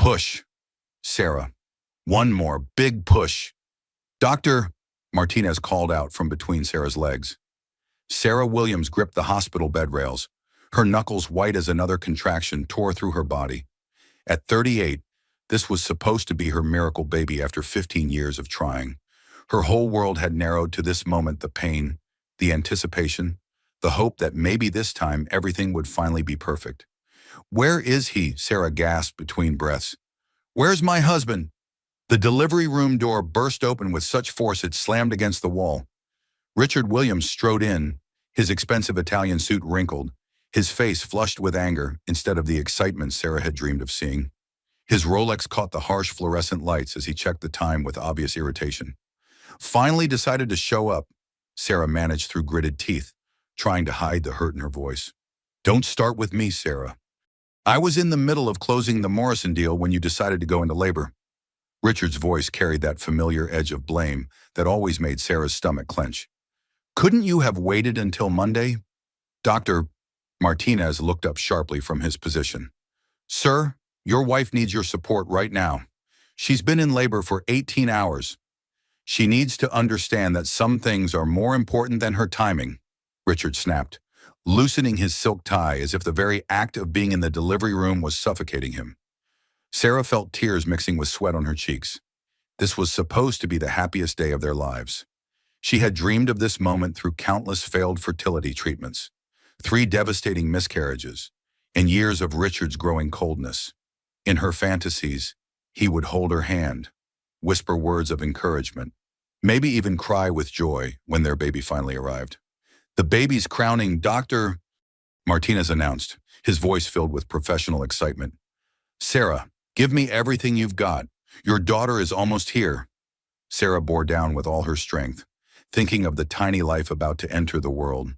Push, Sarah. One more big push. Doctor, Martinez called out from between Sarah's legs. Sarah Williams gripped the hospital bed rails. Her knuckles white as another contraction tore through her body. At 38, this was supposed to be her miracle baby after 15 years of trying. Her whole world had narrowed to this moment, the pain, the anticipation, the hope that maybe this time everything would finally be perfect. Where is he? Sarah gasped between breaths. Where's my husband? The delivery room door burst open with such force it slammed against the wall. Richard Williams strode in, his expensive Italian suit wrinkled, his face flushed with anger instead of the excitement Sarah had dreamed of seeing. His Rolex caught the harsh fluorescent lights as he checked the time with obvious irritation. Finally decided to show up, Sarah managed through gritted teeth, trying to hide the hurt in her voice. Don't start with me, Sarah. I was in the middle of closing the Morrison deal when you decided to go into labor. Richard's voice carried that familiar edge of blame that always made Sarah's stomach clench. Couldn't you have waited until Monday? Dr. Martinez looked up sharply from his position. Sir, your wife needs your support right now. She's been in labor for 18 hours. She needs to understand that some things are more important than her timing, Richard snapped, loosening his silk tie as if the very act of being in the delivery room was suffocating him. Sarah felt tears mixing with sweat on her cheeks. This was supposed to be the happiest day of their lives. She had dreamed of this moment through countless failed fertility treatments, 3 devastating miscarriages, and years of Richard's growing coldness. In her fantasies, he would hold her hand, whisper words of encouragement, maybe even cry with joy when their baby finally arrived. The baby's crowning, Dr. Martinez announced, his voice filled with professional excitement. Sarah, give me everything you've got. Your daughter is almost here. Sarah bore down with all her strength, thinking of the tiny life about to enter the world,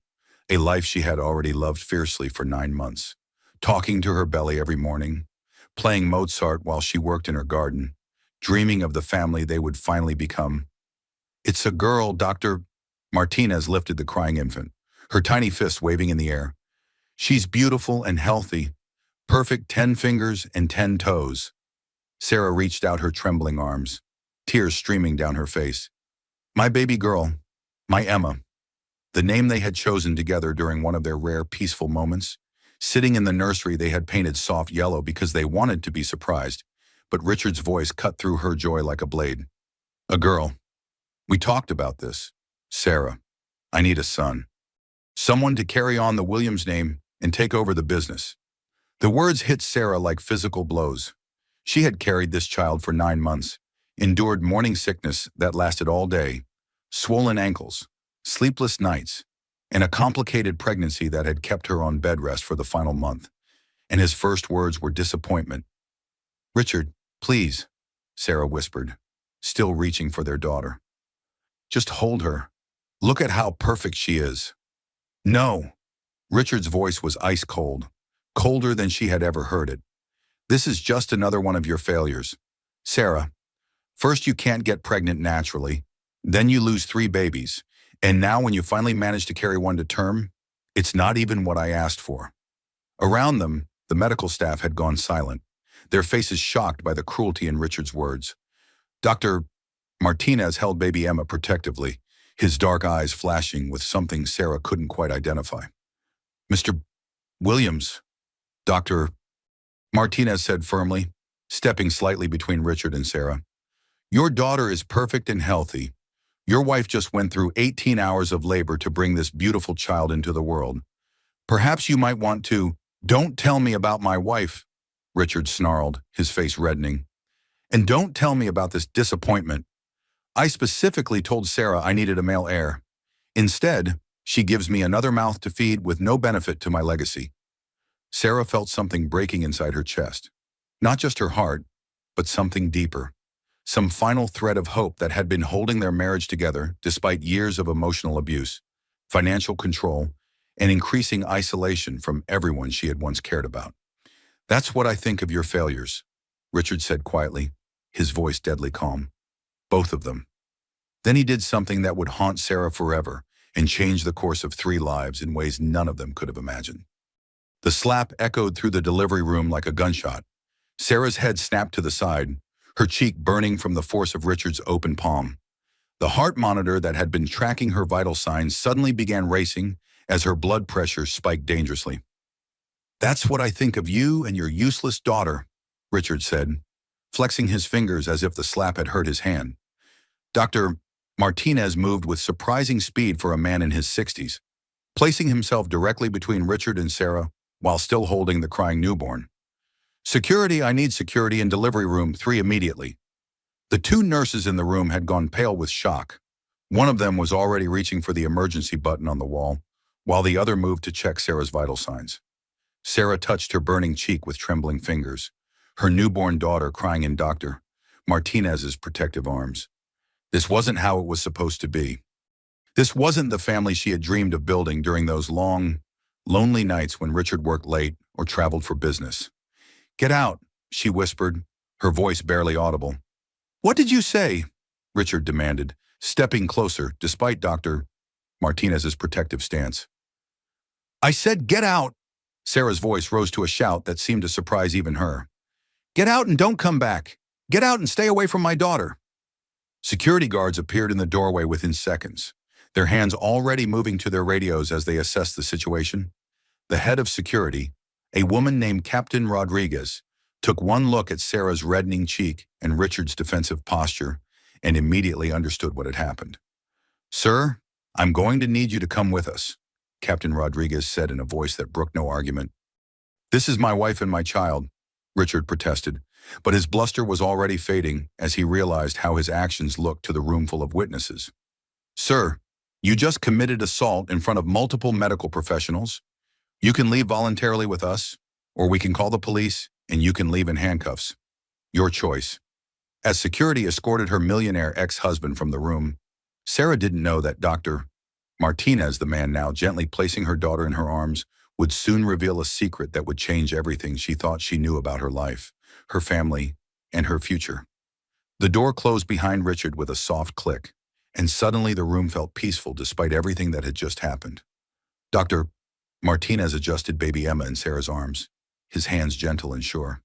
a life she had already loved fiercely for 9 months, talking to her belly every morning, playing Mozart while she worked in her garden, dreaming of the family they would finally become. It's a girl, Dr. Martinez lifted the crying infant, her tiny fists waving in the air. She's beautiful and healthy, perfect 10 fingers and 10 toes. Sarah reached out her trembling arms, tears streaming down her face. My baby girl, my Emma, the name they had chosen together during one of their rare peaceful moments. Sitting in the nursery they had painted soft yellow because they wanted to be surprised, but Richard's voice cut through her joy like a blade. A girl. We talked about this. Sarah, I need a son. Someone to carry on the Williams name and take over the business. The words hit Sarah like physical blows. She had carried this child for 9 months, endured morning sickness that lasted all day, swollen ankles, sleepless nights, and a complicated pregnancy that had kept her on bed rest for the final month. And his first words were disappointment. Richard, please, Sarah whispered, still reaching for their daughter. Just hold her. Look at how perfect she is. No. Richard's voice was ice cold, colder than she had ever heard it. This is just another one of your failures. Sarah, first you can't get pregnant naturally, then you lose 3 babies, and now when you finally manage to carry one to term, it's not even what I asked for. Around them, the medical staff had gone silent, their faces shocked by the cruelty in Richard's words. Dr. Martinez held baby Emma protectively, his dark eyes flashing with something Sarah couldn't quite identify. Mr. Williams, Dr. Martinez said firmly, stepping slightly between Richard and Sarah. Your daughter is perfect and healthy. Your wife just went through 18 hours of labor to bring this beautiful child into the world. Perhaps you might want to— Don't tell me about my wife, Richard snarled, his face reddening. And don't tell me about this disappointment. I specifically told Sarah I needed a male heir. Instead, she gives me another mouth to feed with no benefit to my legacy. Sarah felt something breaking inside her chest. Not just her heart, but something deeper. Some final thread of hope that had been holding their marriage together despite years of emotional abuse, financial control, and increasing isolation from everyone she had once cared about. That's what I think of your failures, Richard said quietly, his voice deadly calm. Both of them. Then he did something that would haunt Sarah forever and change the course of 3 lives in ways none of them could have imagined. The slap echoed through the delivery room like a gunshot, Sarah's head snapped to the side, her cheek burning from the force of Richard's open palm. The heart monitor that had been tracking her vital signs suddenly began racing as her blood pressure spiked dangerously. "That's what I think of you and your useless daughter," Richard said, flexing his fingers as if the slap had hurt his hand. Dr. Martinez moved with surprising speed for a man in his 60s, placing himself directly between Richard and Sarah while still holding the crying newborn. "Security, I need security in delivery room 3 immediately." The 2 nurses in the room had gone pale with shock. One of them was already reaching for the emergency button on the wall, while the other moved to check Sarah's vital signs. Sarah touched her burning cheek with trembling fingers, her newborn daughter crying in Dr. Martinez's protective arms. This wasn't how it was supposed to be. This wasn't the family she had dreamed of building during those long, lonely nights when Richard worked late or traveled for business. "Get out," she whispered, her voice barely audible. "What did you say?" Richard demanded, stepping closer despite Dr. Martinez's protective stance. "I said get out!" Sarah's voice rose to a shout that seemed to surprise even her. "Get out and don't come back. Get out and stay away from my daughter." Security guards appeared in the doorway within seconds, their hands already moving to their radios as they assessed the situation. The head of security, a woman named Captain Rodriguez, took one look at Sarah's reddening cheek and Richard's defensive posture and immediately understood what had happened. "Sir, I'm going to need you to come with us," Captain Rodriguez said in a voice that brooked no argument. "This is my wife and my child," Richard protested, but his bluster was already fading as he realized how his actions looked to the roomful of witnesses. "Sir, you just committed assault in front of multiple medical professionals. You can leave voluntarily with us, or we can call the police and you can leave in handcuffs. Your choice." As security escorted her millionaire ex-husband from the room, Sarah didn't know that Dr. Martinez, the man now gently placing her daughter in her arms, would soon reveal a secret that would change everything she thought she knew about her life, her family, and her future. The door closed behind Richard with a soft click, and suddenly the room felt peaceful despite everything that had just happened. Dr. Martinez adjusted baby Emma in Sarah's arms, his hands gentle and sure.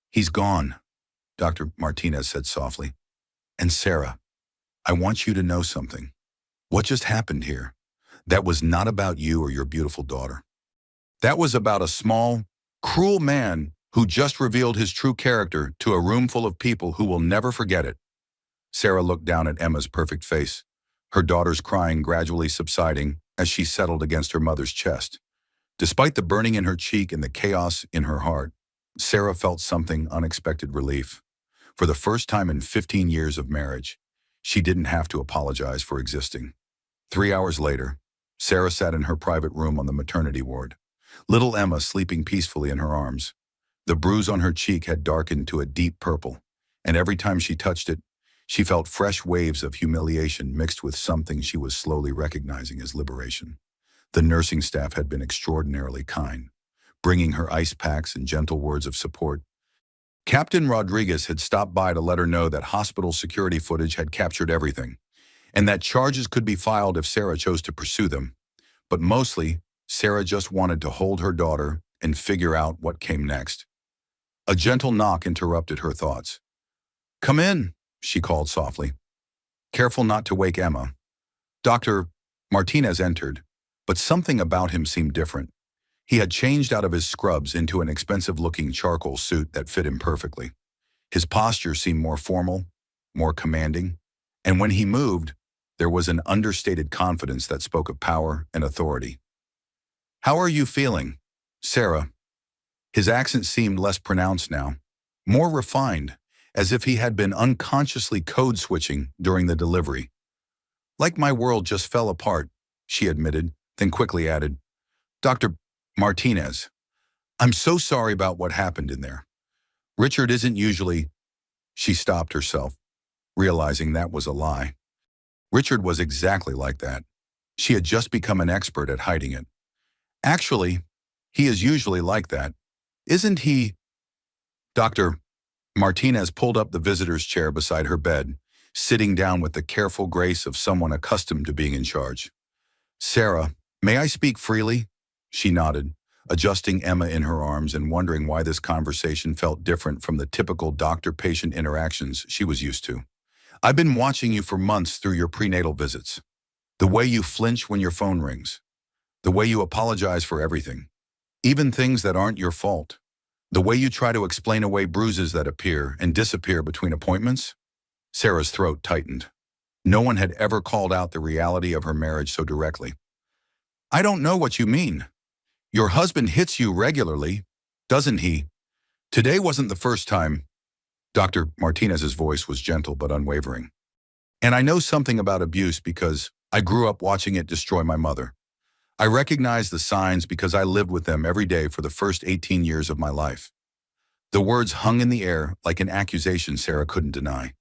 "He's gone," Dr. Martinez said softly. "And Sarah, I want you to know something. What just happened here, that was not about you or your beautiful daughter. That was about a small, cruel man who just revealed his true character to a room full of people who will never forget it." Sarah looked down at Emma's perfect face, her daughter's crying gradually subsiding as she settled against her mother's chest. Despite the burning in her cheek and the chaos in her heart, Sarah felt something unexpected relief. For the first time in 15 years of marriage, she didn't have to apologize for existing. 3 hours later, Sarah sat in her private room on the maternity ward, little Emma sleeping peacefully in her arms. The bruise on her cheek had darkened to a deep purple, and every time she touched it, she felt fresh waves of humiliation mixed with something she was slowly recognizing as liberation. The nursing staff had been extraordinarily kind, bringing her ice packs and gentle words of support. Captain Rodriguez had stopped by to let her know that hospital security footage had captured everything, and that charges could be filed if Sarah chose to pursue them. But mostly, Sarah just wanted to hold her daughter and figure out what came next. A gentle knock interrupted her thoughts. "Come in," she called softly, careful not to wake Emma. Dr. Martinez entered, but something about him seemed different. He had changed out of his scrubs into an expensive-looking charcoal suit that fit him perfectly. His posture seemed more formal, more commanding, and when he moved, there was an understated confidence that spoke of power and authority. "How are you feeling, Sarah?" His accent seemed less pronounced now, more refined, as if he had been unconsciously code-switching during the delivery. "Like my world just fell apart," she admitted, then quickly added, "Dr. Martinez, I'm so sorry about what happened in there. Richard isn't usually—" She stopped herself, realizing that was a lie. Richard was exactly like that. She had just become an expert at hiding it. "Actually, he is usually like that. Isn't he?" Dr. Martinez pulled up the visitor's chair beside her bed, sitting down with the careful grace of someone accustomed to being in charge. "Sarah, may I speak freely?" She nodded, adjusting Emma in her arms and wondering why this conversation felt different from the typical doctor-patient interactions she was used to. I've been watching you for months through your prenatal visits. The way you flinch when your phone rings. The way you apologize for everything. Even things that aren't your fault. The way you try to explain away bruises that appear and disappear between appointments. Sarah's throat tightened. No one had ever called out the reality of her marriage so directly. I don't know what you mean. Your husband hits you regularly, doesn't he? Today wasn't the first time. Dr. Martinez's voice was gentle but unwavering. And I know something about abuse because I grew up watching it destroy my mother. I recognize the signs because I lived with them every day for the first 18 years of my life. The words hung in the air like an accusation Sarah couldn't deny.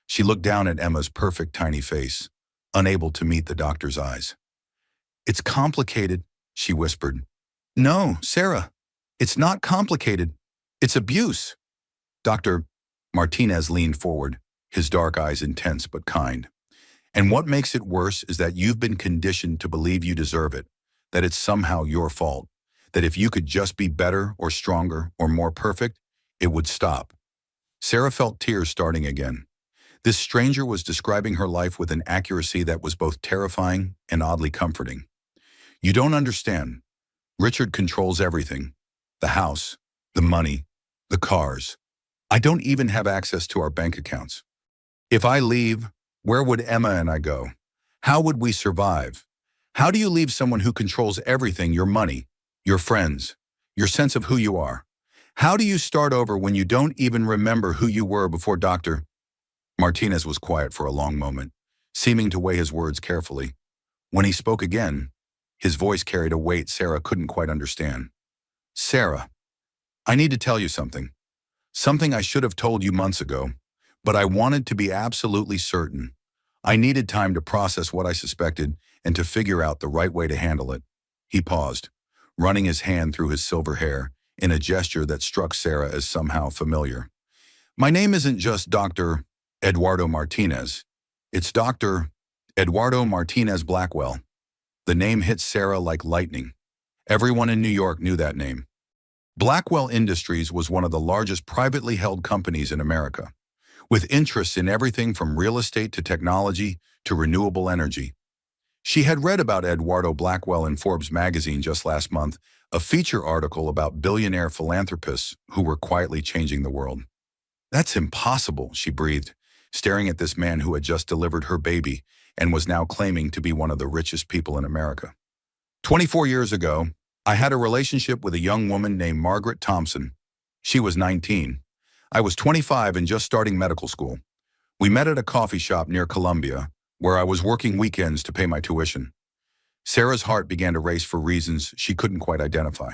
She looked down at Emma's perfect tiny face, unable to meet the doctor's eyes. It's complicated, she whispered. No, Sarah, it's not complicated. It's abuse. Dr. Martinez leaned forward, his dark eyes intense but kind. And what makes it worse is that you've been conditioned to believe you deserve it, that it's somehow your fault, that if you could just be better or stronger or more perfect, it would stop. Sarah felt tears starting again. This stranger was describing her life with an accuracy that was both terrifying and oddly comforting. You don't understand. Richard controls everything. The house, the money, the cars. I don't even have access to our bank accounts. If I leave, where would Emma and I go? How would we survive? How do you leave someone who controls everything, your money, your friends, your sense of who you are? How do you start over when you don't even remember who you were before Dr. Martinez was quiet for a long moment, seeming to weigh his words carefully. When he spoke again, his voice carried a weight Sarah couldn't quite understand. Sarah, I need to tell you something. Something I should have told you months ago, but I wanted to be absolutely certain. I needed time to process what I suspected and to figure out the right way to handle it. He paused, running his hand through his silver hair in a gesture that struck Sarah as somehow familiar. My name isn't just Dr. Eduardo Martinez. It's Dr. Eduardo Martinez Blackwell. The name hit Sarah like lightning. Everyone in New York knew that name. Blackwell Industries was one of the largest privately held companies in America, with interests in everything from real estate to technology to renewable energy. She had read about Eduardo Blackwell in Forbes magazine just last month, a feature article about billionaire philanthropists who were quietly changing the world. That's impossible, she breathed, staring at this man who had just delivered her baby and was now claiming to be one of the richest people in America. 24 years ago, I had a relationship with a young woman named Margaret Thompson. She was 19. I was 25 and just starting medical school. We met at a coffee shop near Columbia, where I was working weekends to pay my tuition. Sarah's heart began to race for reasons she couldn't quite identify.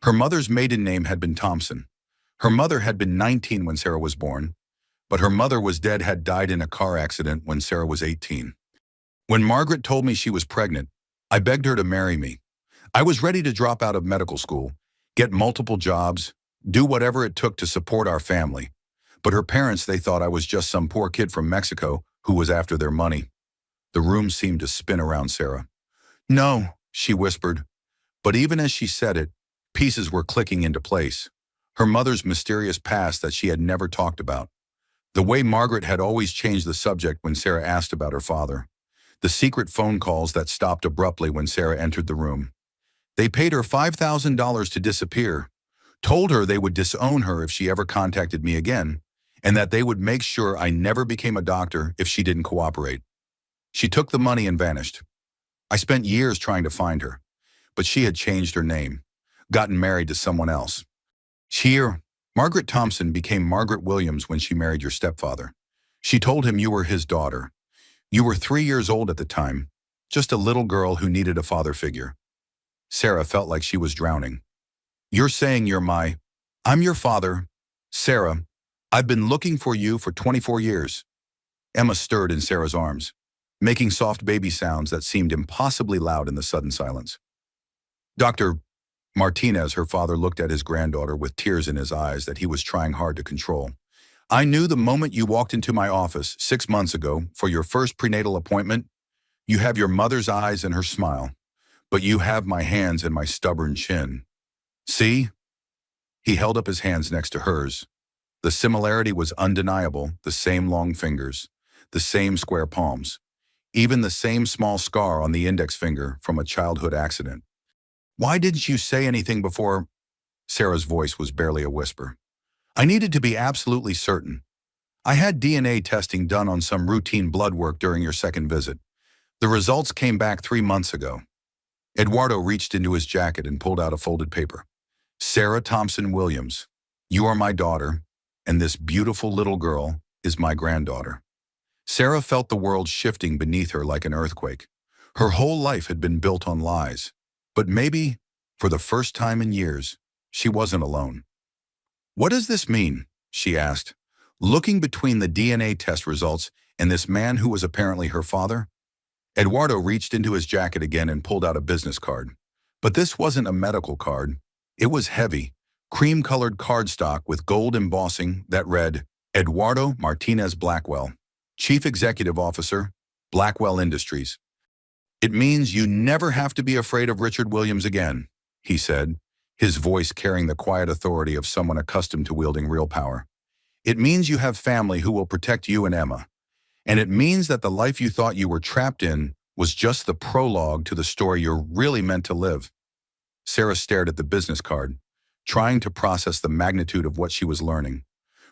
Her mother's maiden name had been Thompson. Her mother had been 19 when Sarah was born, but her mother had died in a car accident when Sarah was 18. When Margaret told me she was pregnant, I begged her to marry me. I was ready to drop out of medical school, get multiple jobs, do whatever it took to support our family. But her parents, they thought I was just some poor kid from Mexico who was after their money. The room seemed to spin around Sarah. No, she whispered. But even as she said it, pieces were clicking into place. Her mother's mysterious past that she had never talked about. The way Margaret had always changed the subject when Sarah asked about her father. The secret phone calls that stopped abruptly when Sarah entered the room. They paid her $5,000 to disappear, told her they would disown her if she ever contacted me again, and that they would make sure I never became a doctor if she didn't cooperate. She took the money and vanished. I spent years trying to find her, but she had changed her name, gotten married to someone else. Margaret Thompson became Margaret Williams when she married your stepfather. She told him you were his daughter. You were 3 years old at the time, just a little girl who needed a father figure. Sarah felt like she was drowning. You're saying I'm your father. Sarah, I've been looking for you for 24 years. Emma stirred in Sarah's arms, making soft baby sounds that seemed impossibly loud in the sudden silence. Dr. Martinez, her father, looked at his granddaughter with tears in his eyes that he was trying hard to control. I knew the moment you walked into my office 6 months ago for your first prenatal appointment. You have your mother's eyes and her smile, but you have my hands and my stubborn chin. See? He held up his hands next to hers. The similarity was undeniable, the same long fingers, the same square palms, even the same small scar on the index finger from a childhood accident. Why didn't you say anything before? Sarah's voice was barely a whisper. I needed to be absolutely certain. I had DNA testing done on some routine blood work during your second visit. The results came back 3 months ago. Eduardo reached into his jacket and pulled out a folded paper. Sarah Thompson Williams, you are my daughter, and this beautiful little girl is my granddaughter. Sarah felt the world shifting beneath her like an earthquake. Her whole life had been built on lies. But maybe, for the first time in years, she wasn't alone. What does this mean? She asked, looking between the DNA test results and this man who was apparently her father. Eduardo reached into his jacket again and pulled out a business card. But this wasn't a medical card. It was heavy, cream-colored cardstock with gold embossing that read, Eduardo Martinez Blackwell, Chief Executive Officer, Blackwell Industries. It means you never have to be afraid of Richard Williams again, he said, his voice carrying the quiet authority of someone accustomed to wielding real power. It means you have family who will protect you and Emma. And it means that the life you thought you were trapped in was just the prologue to the story you're really meant to live. Sarah stared at the business card, trying to process the magnitude of what she was learning.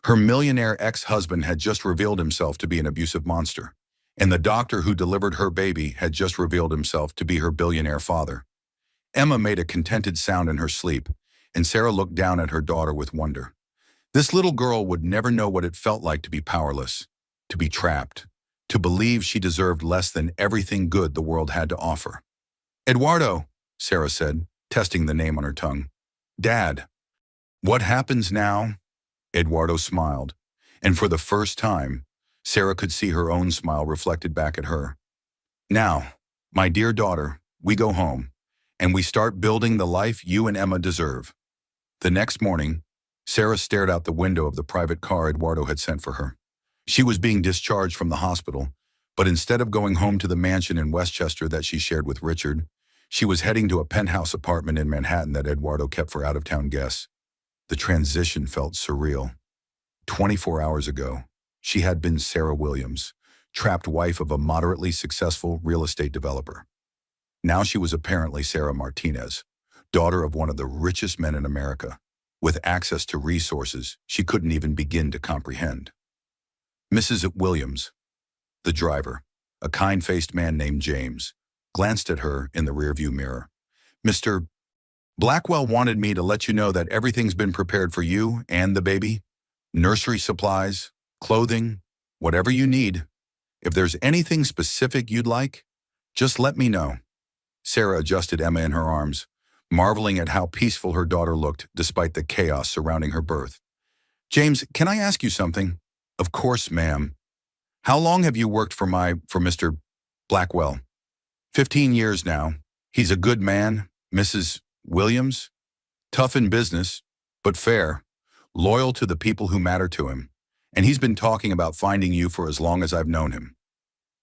Her millionaire ex-husband had just revealed himself to be an abusive monster, and the doctor who delivered her baby had just revealed himself to be her billionaire father. Emma made a contented sound in her sleep, and Sarah looked down at her daughter with wonder. This little girl would never know what it felt like to be powerless, to be trapped, to believe she deserved less than everything good the world had to offer. Eduardo, Sarah said, testing the name on her tongue. Dad. What happens now? Eduardo smiled, and for the first time, Sarah could see her own smile reflected back at her. Now, my dear daughter, we go home, and we start building the life you and Emma deserve. The next morning, Sarah stared out the window of the private car Eduardo had sent for her. She was being discharged from the hospital, but instead of going home to the mansion in Westchester that she shared with Richard, she was heading to a penthouse apartment in Manhattan that Eduardo kept for out-of-town guests. The transition felt surreal. 24 hours ago, she had been Sarah Williams, trapped wife of a moderately successful real estate developer. Now she was apparently Sarah Martinez, daughter of one of the richest men in America, with access to resources she couldn't even begin to comprehend. Mrs. Williams, the driver, a kind-faced man named James, glanced at her in the rearview mirror. Mr. Blackwell wanted me to let you know that everything's been prepared for you and the baby. Nursery supplies, clothing, whatever you need. If there's anything specific you'd like, just let me know. Sarah adjusted Emma in her arms, marveling at how peaceful her daughter looked despite the chaos surrounding her birth. James, can I ask you something? Of course, ma'am. How long have you worked for Mr. Blackwell? 15 years now. He's a good man, Mrs. Williams. Tough in business, but fair. Loyal to the people who matter to him. And he's been talking about finding you for as long as I've known him.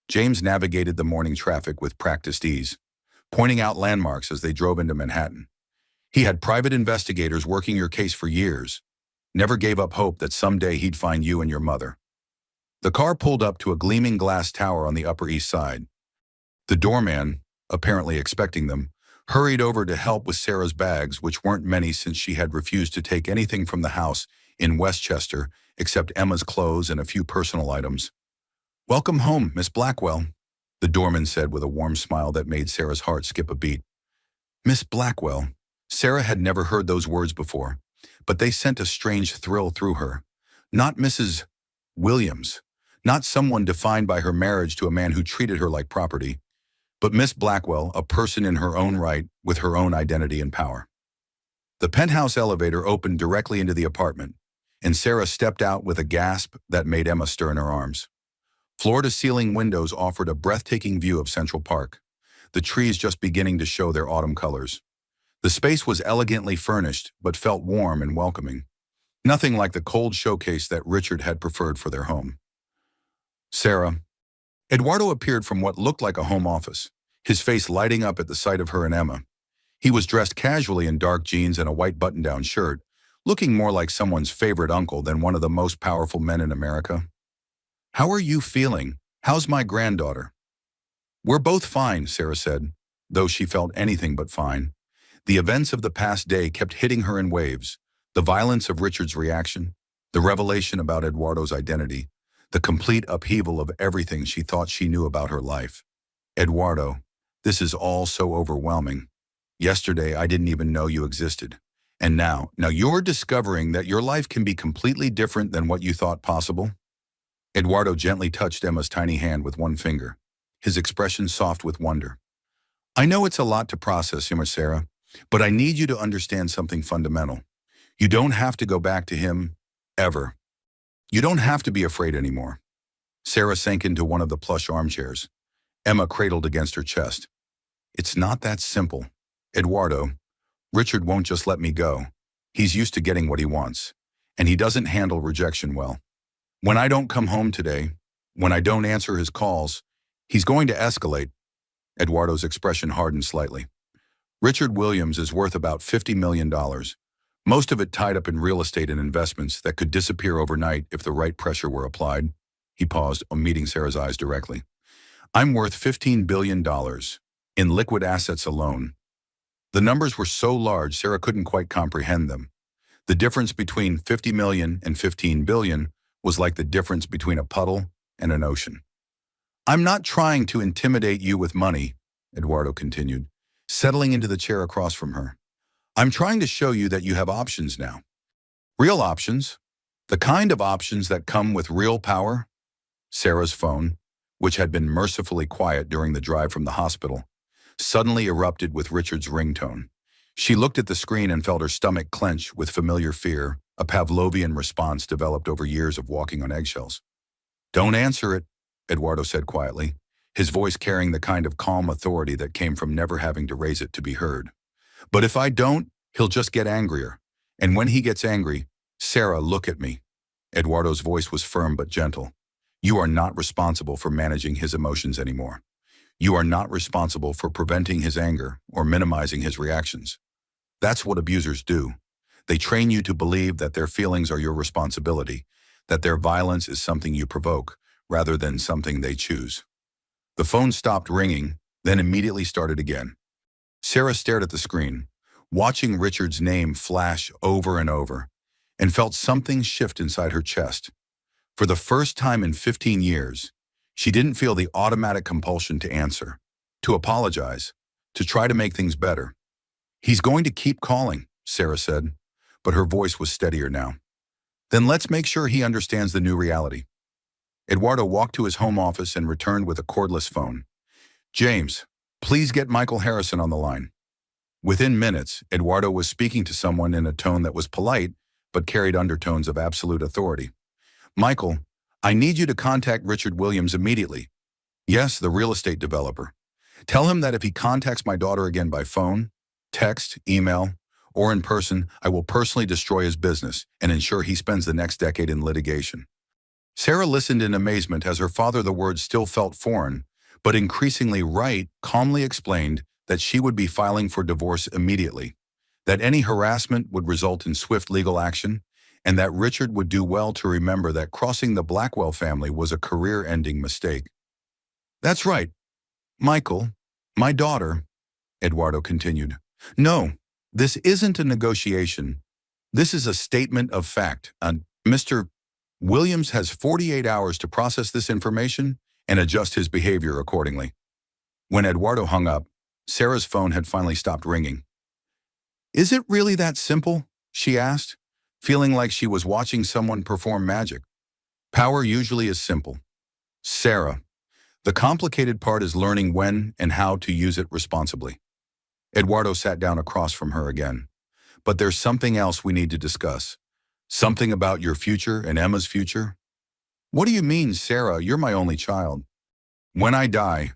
James navigated the morning traffic with practiced ease, pointing out landmarks as they drove into Manhattan. He had private investigators working your case for years, never gave up hope that someday he'd find you and your mother. The car pulled up to a gleaming glass tower on the Upper East Side. The doorman, apparently expecting them, hurried over to help with Sarah's bags, which weren't many since she had refused to take anything from the house in Westchester except Emma's clothes and a few personal items. Welcome home, Miss Blackwell, the doorman said with a warm smile that made Sarah's heart skip a beat. Miss Blackwell. Sarah had never heard those words before, but they sent a strange thrill through her. Not Mrs. Williams, not someone defined by her marriage to a man who treated her like property, but Miss Blackwell, a person in her own right with her own identity and power. The penthouse elevator opened directly into the apartment, and Sarah stepped out with a gasp that made Emma stir in her arms. Floor-to-ceiling windows offered a breathtaking view of Central Park, the trees just beginning to show their autumn colors. The space was elegantly furnished, but felt warm and welcoming. Nothing like the cold showcase that Richard had preferred for their home. Sarah. Eduardo appeared from what looked like a home office, his face lighting up at the sight of her and Emma. He was dressed casually in dark jeans and a white button-down shirt, looking more like someone's favorite uncle than one of the most powerful men in America. "How are you feeling? How's my granddaughter?" "We're both fine," Sarah said, though she felt anything but fine. The events of the past day kept hitting her in waves. The violence of Richard's reaction, the revelation about Eduardo's identity, the complete upheaval of everything she thought she knew about her life. "Eduardo, this is all so overwhelming. Yesterday, I didn't even know you existed. And now you're discovering that your life can be completely different than what you thought possible?" Eduardo gently touched Emma's tiny hand with one finger, his expression soft with wonder. "I know it's a lot to process, Sarah, but I need you to understand something fundamental. You don't have to go back to him, ever. You don't have to be afraid anymore." Sarah sank into one of the plush armchairs, Emma cradled against her chest. "It's not that simple. Eduardo, Richard won't just let me go. He's used to getting what he wants, and he doesn't handle rejection well. When I don't come home today, when I don't answer his calls, he's going to escalate." Eduardo's expression hardened slightly. "Richard Williams is worth about $50 million, most of it tied up in real estate and investments that could disappear overnight if the right pressure were applied." He paused, meeting Sarah's eyes directly. "I'm worth $15 billion in liquid assets alone." The numbers were so large Sarah couldn't quite comprehend them. The difference between 50 million and 15 billion was like the difference between a puddle and an ocean. "I'm not trying to intimidate you with money," Eduardo continued, settling into the chair across from her. "I'm trying to show you that you have options now. Real options. The kind of options that come with real power." Sarah's phone, which had been mercifully quiet during the drive from the hospital, suddenly erupted with Richard's ringtone. She looked at the screen and felt her stomach clench with familiar fear, a Pavlovian response developed over years of walking on eggshells. "Don't answer it," Eduardo said quietly, his voice carrying the kind of calm authority that came from never having to raise it to be heard. "But if I don't, he'll just get angrier. And when he gets angry, Sarah, look at me." Eduardo's voice was firm but gentle. "You are not responsible for managing his emotions anymore. You are not responsible for preventing his anger or minimizing his reactions. That's what abusers do. They train you to believe that their feelings are your responsibility, that their violence is something you provoke, rather than something they choose." The phone stopped ringing, then immediately started again. Sarah stared at the screen, watching Richard's name flash over and over, and felt something shift inside her chest. For the first time in 15 years, she didn't feel the automatic compulsion to answer, to apologize, to try to make things better. "He's going to keep calling," Sarah said, but her voice was steadier now. "Then let's make sure he understands the new reality." Eduardo walked to his home office and returned with a cordless phone. "James, please get Michael Harrison on the line." Within minutes, Eduardo was speaking to someone in a tone that was polite, but carried undertones of absolute authority. "Michael, I need you to contact Richard Williams immediately." "Yes, the real estate developer. Tell him that if he contacts my daughter again by phone, text, email, or in person, I will personally destroy his business and ensure he spends the next decade in litigation." Sarah listened in amazement as her father, the words still felt foreign, but increasingly right, calmly explained that she would be filing for divorce immediately, that any harassment would result in swift legal action, and that Richard would do well to remember that crossing the Blackwell family was a career-ending mistake. "That's right. Michael, my daughter," Eduardo continued. "No, this isn't a negotiation. This is a statement of fact. Mr. Williams has 48 hours to process this information and adjust his behavior accordingly." When Eduardo hung up, Sarah's phone had finally stopped ringing. "Is it really that simple?" she asked, feeling like she was watching someone perform magic. "Power usually is simple, Sarah. The complicated part is learning when and how to use it responsibly." Eduardo sat down across from her again. "But there's something else we need to discuss. Something about your future and Emma's future." "What do you mean, Sarah? You're my only child." "When I die,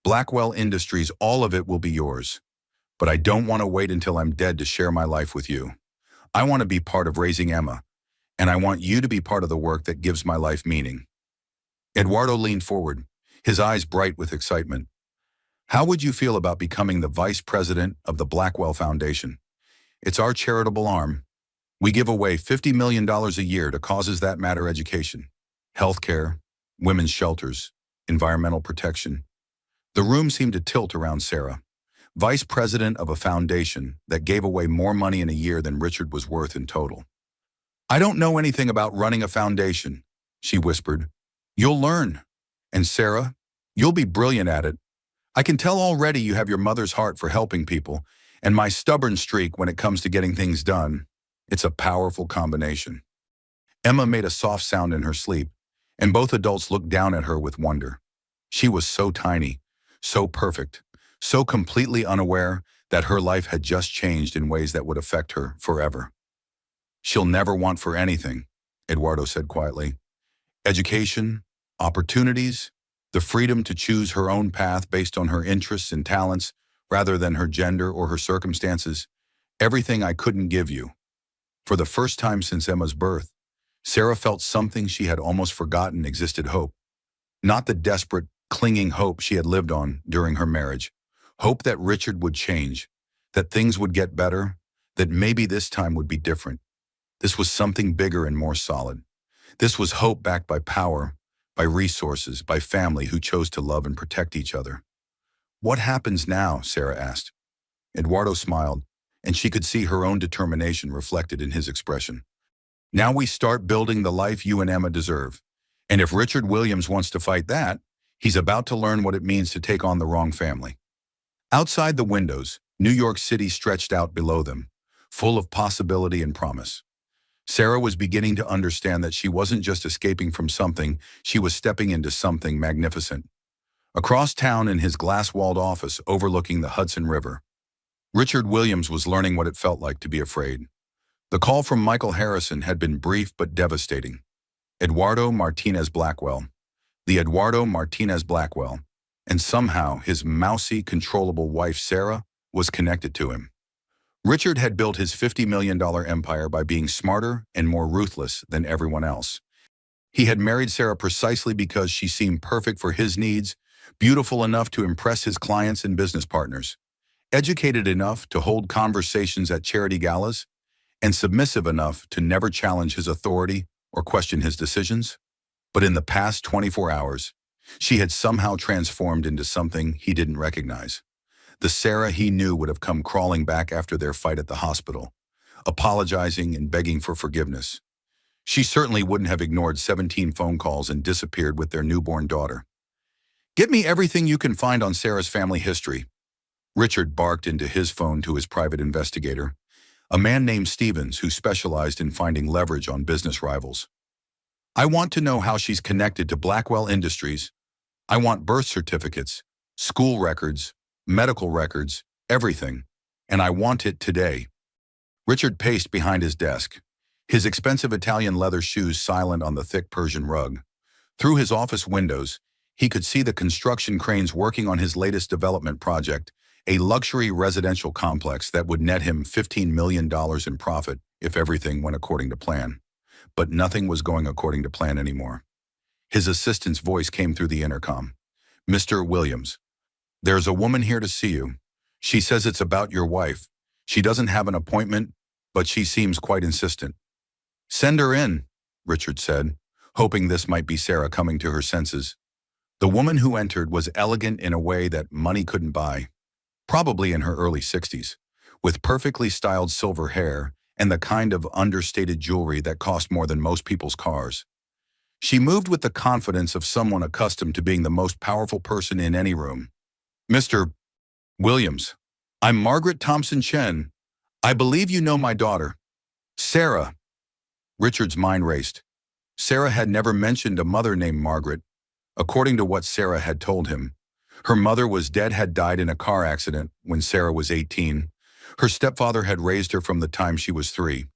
Blackwell Industries, all of it will be yours. But I don't want to wait until I'm dead to share my life with you. I want to be part of raising Emma, and I want you to be part of the work that gives my life meaning." Eduardo leaned forward, his eyes bright with excitement. How would you feel about becoming the vice president of the Blackwell Foundation? It's our charitable arm. We give away $50 million a year to causes that matter: education, healthcare, women's shelters, environmental protection. The room seemed to tilt around Sarah, vice president of a foundation that gave away more money in a year than Richard was worth in total. I don't know anything about running a foundation, she whispered. You'll learn. And Sarah, you'll be brilliant at it. I can tell already you have your mother's heart for helping people, and my stubborn streak when it comes to getting things done. It's a powerful combination. Emma made a soft sound in her sleep, and both adults looked down at her with wonder. She was so tiny, so perfect, so completely unaware that her life had just changed in ways that would affect her forever. She'll never want for anything, Eduardo said quietly. Education, opportunities, the freedom to choose her own path based on her interests and talents rather than her gender or her circumstances. Everything I couldn't give you. For the first time since Emma's birth, Sarah felt something she had almost forgotten existed: hope. Not the desperate, clinging hope she had lived on during her marriage. Hope that Richard would change, that things would get better, that maybe this time would be different. This was something bigger and more solid. This was hope backed by power, by resources, by family who chose to love and protect each other. What happens now? Sarah asked. Eduardo smiled, and she could see her own determination reflected in his expression. Now we start building the life you and Emma deserve. And if Richard Williams wants to fight that, he's about to learn what it means to take on the wrong family. Outside the windows, New York City stretched out below them, full of possibility and promise. Sarah was beginning to understand that she wasn't just escaping from something, she was stepping into something magnificent. Across town in his glass-walled office overlooking the Hudson River, Richard Williams was learning what it felt like to be afraid. The call from Michael Harrison had been brief but devastating. Eduardo Martinez Blackwell. The Eduardo Martinez Blackwell. And somehow his mousy, controllable wife Sarah was connected to him. Richard had built his $50 million empire by being smarter and more ruthless than everyone else. He had married Sarah precisely because she seemed perfect for his needs, beautiful enough to impress his clients and business partners, educated enough to hold conversations at charity galas, and submissive enough to never challenge his authority or question his decisions. But in the past 24 hours, she had somehow transformed into something he didn't recognize. The Sarah he knew would have come crawling back after their fight at the hospital, apologizing and begging for forgiveness. She certainly wouldn't have ignored 17 phone calls and disappeared with their newborn daughter. Get me everything you can find on Sarah's family history. Richard barked into his phone to his private investigator, a man named Stevens who specialized in finding leverage on business rivals. I want to know how she's connected to Blackwell Industries. I want birth certificates, school records, medical records, everything, and I want it today. Richard paced behind his desk, his expensive Italian leather shoes silent on the thick Persian rug. Through his office windows, he could see the construction cranes working on his latest development project, a luxury residential complex that would net him $15 million in profit if everything went according to plan. But nothing was going according to plan anymore. His assistant's voice came through the intercom. Mr. Williams, there's a woman here to see you. She says it's about your wife. She doesn't have an appointment, but she seems quite insistent. Send her in, Richard said, hoping this might be Sarah coming to her senses. The woman who entered was elegant in a way that money couldn't buy, probably in her early 60s, with perfectly styled silver hair and the kind of understated jewelry that cost more than most people's cars. She moved with the confidence of someone accustomed to being the most powerful person in any room. Mr. Williams, I'm Margaret Thompson Chen. I believe you know my daughter. Sarah. Richard's mind raced. Sarah had never mentioned a mother named Margaret. According to what Sarah had told him, her mother was dead, had died in a car accident when Sarah was 18. Her stepfather had raised her from the time she was 3.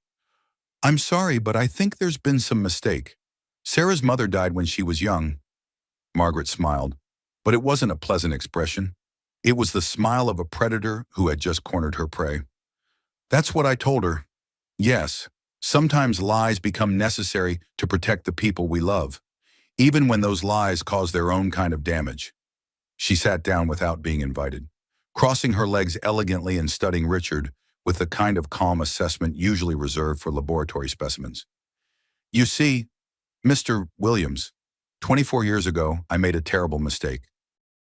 I'm sorry, but I think there's been some mistake. Sarah's mother died when she was young. Margaret smiled, but it wasn't a pleasant expression. It was the smile of a predator who had just cornered her prey. That's what I told her. Yes, sometimes lies become necessary to protect the people we love, even when those lies cause their own kind of damage. She sat down without being invited, crossing her legs elegantly and studying Richard with the kind of calm assessment usually reserved for laboratory specimens. You see, Mr. Williams, 24 years ago, I made a terrible mistake.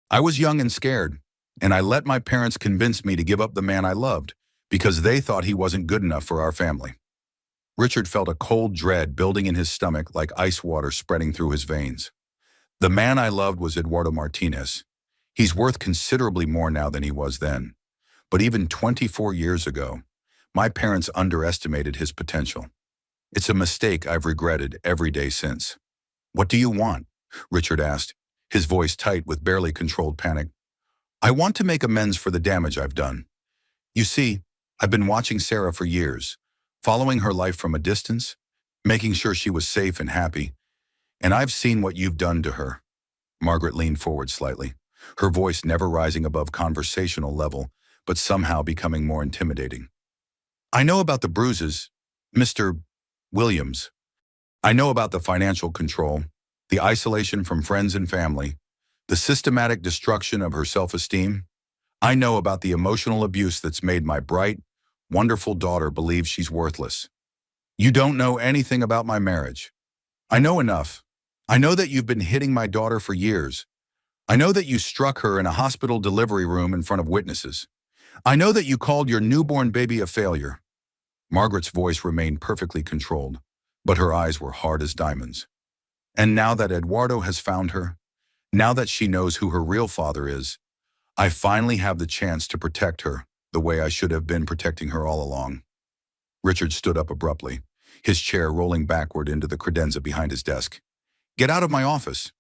I was young and scared, and I let my parents convince me to give up the man I loved because they thought he wasn't good enough for our family. Richard felt a cold dread building in his stomach like ice water spreading through his veins. The man I loved was Eduardo Martinez. He's worth considerably more now than he was then. But even 24 years ago, my parents underestimated his potential. It's a mistake I've regretted every day since. What do you want? Richard asked, his voice tight with barely controlled panic. I want to make amends for the damage I've done. You see, I've been watching Sarah for years, following her life from a distance, making sure she was safe and happy, and I've seen what you've done to her. Margaret leaned forward slightly, her voice never rising above conversational level, but somehow becoming more intimidating. I know about the bruises, Mr. Williams. I know about the financial control, the isolation from friends and family, the systematic destruction of her self-esteem. I know about the emotional abuse that's made my bright, wonderful daughter believe she's worthless. You don't know anything about my marriage. I know enough. I know that you've been hitting my daughter for years. I know that you struck her in a hospital delivery room in front of witnesses. I know that you called your newborn baby a failure. Margaret's voice remained perfectly controlled, but her eyes were hard as diamonds. And now that Eduardo has found her, now that she knows who her real father is, I finally have the chance to protect her the way I should have been protecting her all along. Richard stood up abruptly, his chair rolling backward into the credenza behind his desk. Get out of my office.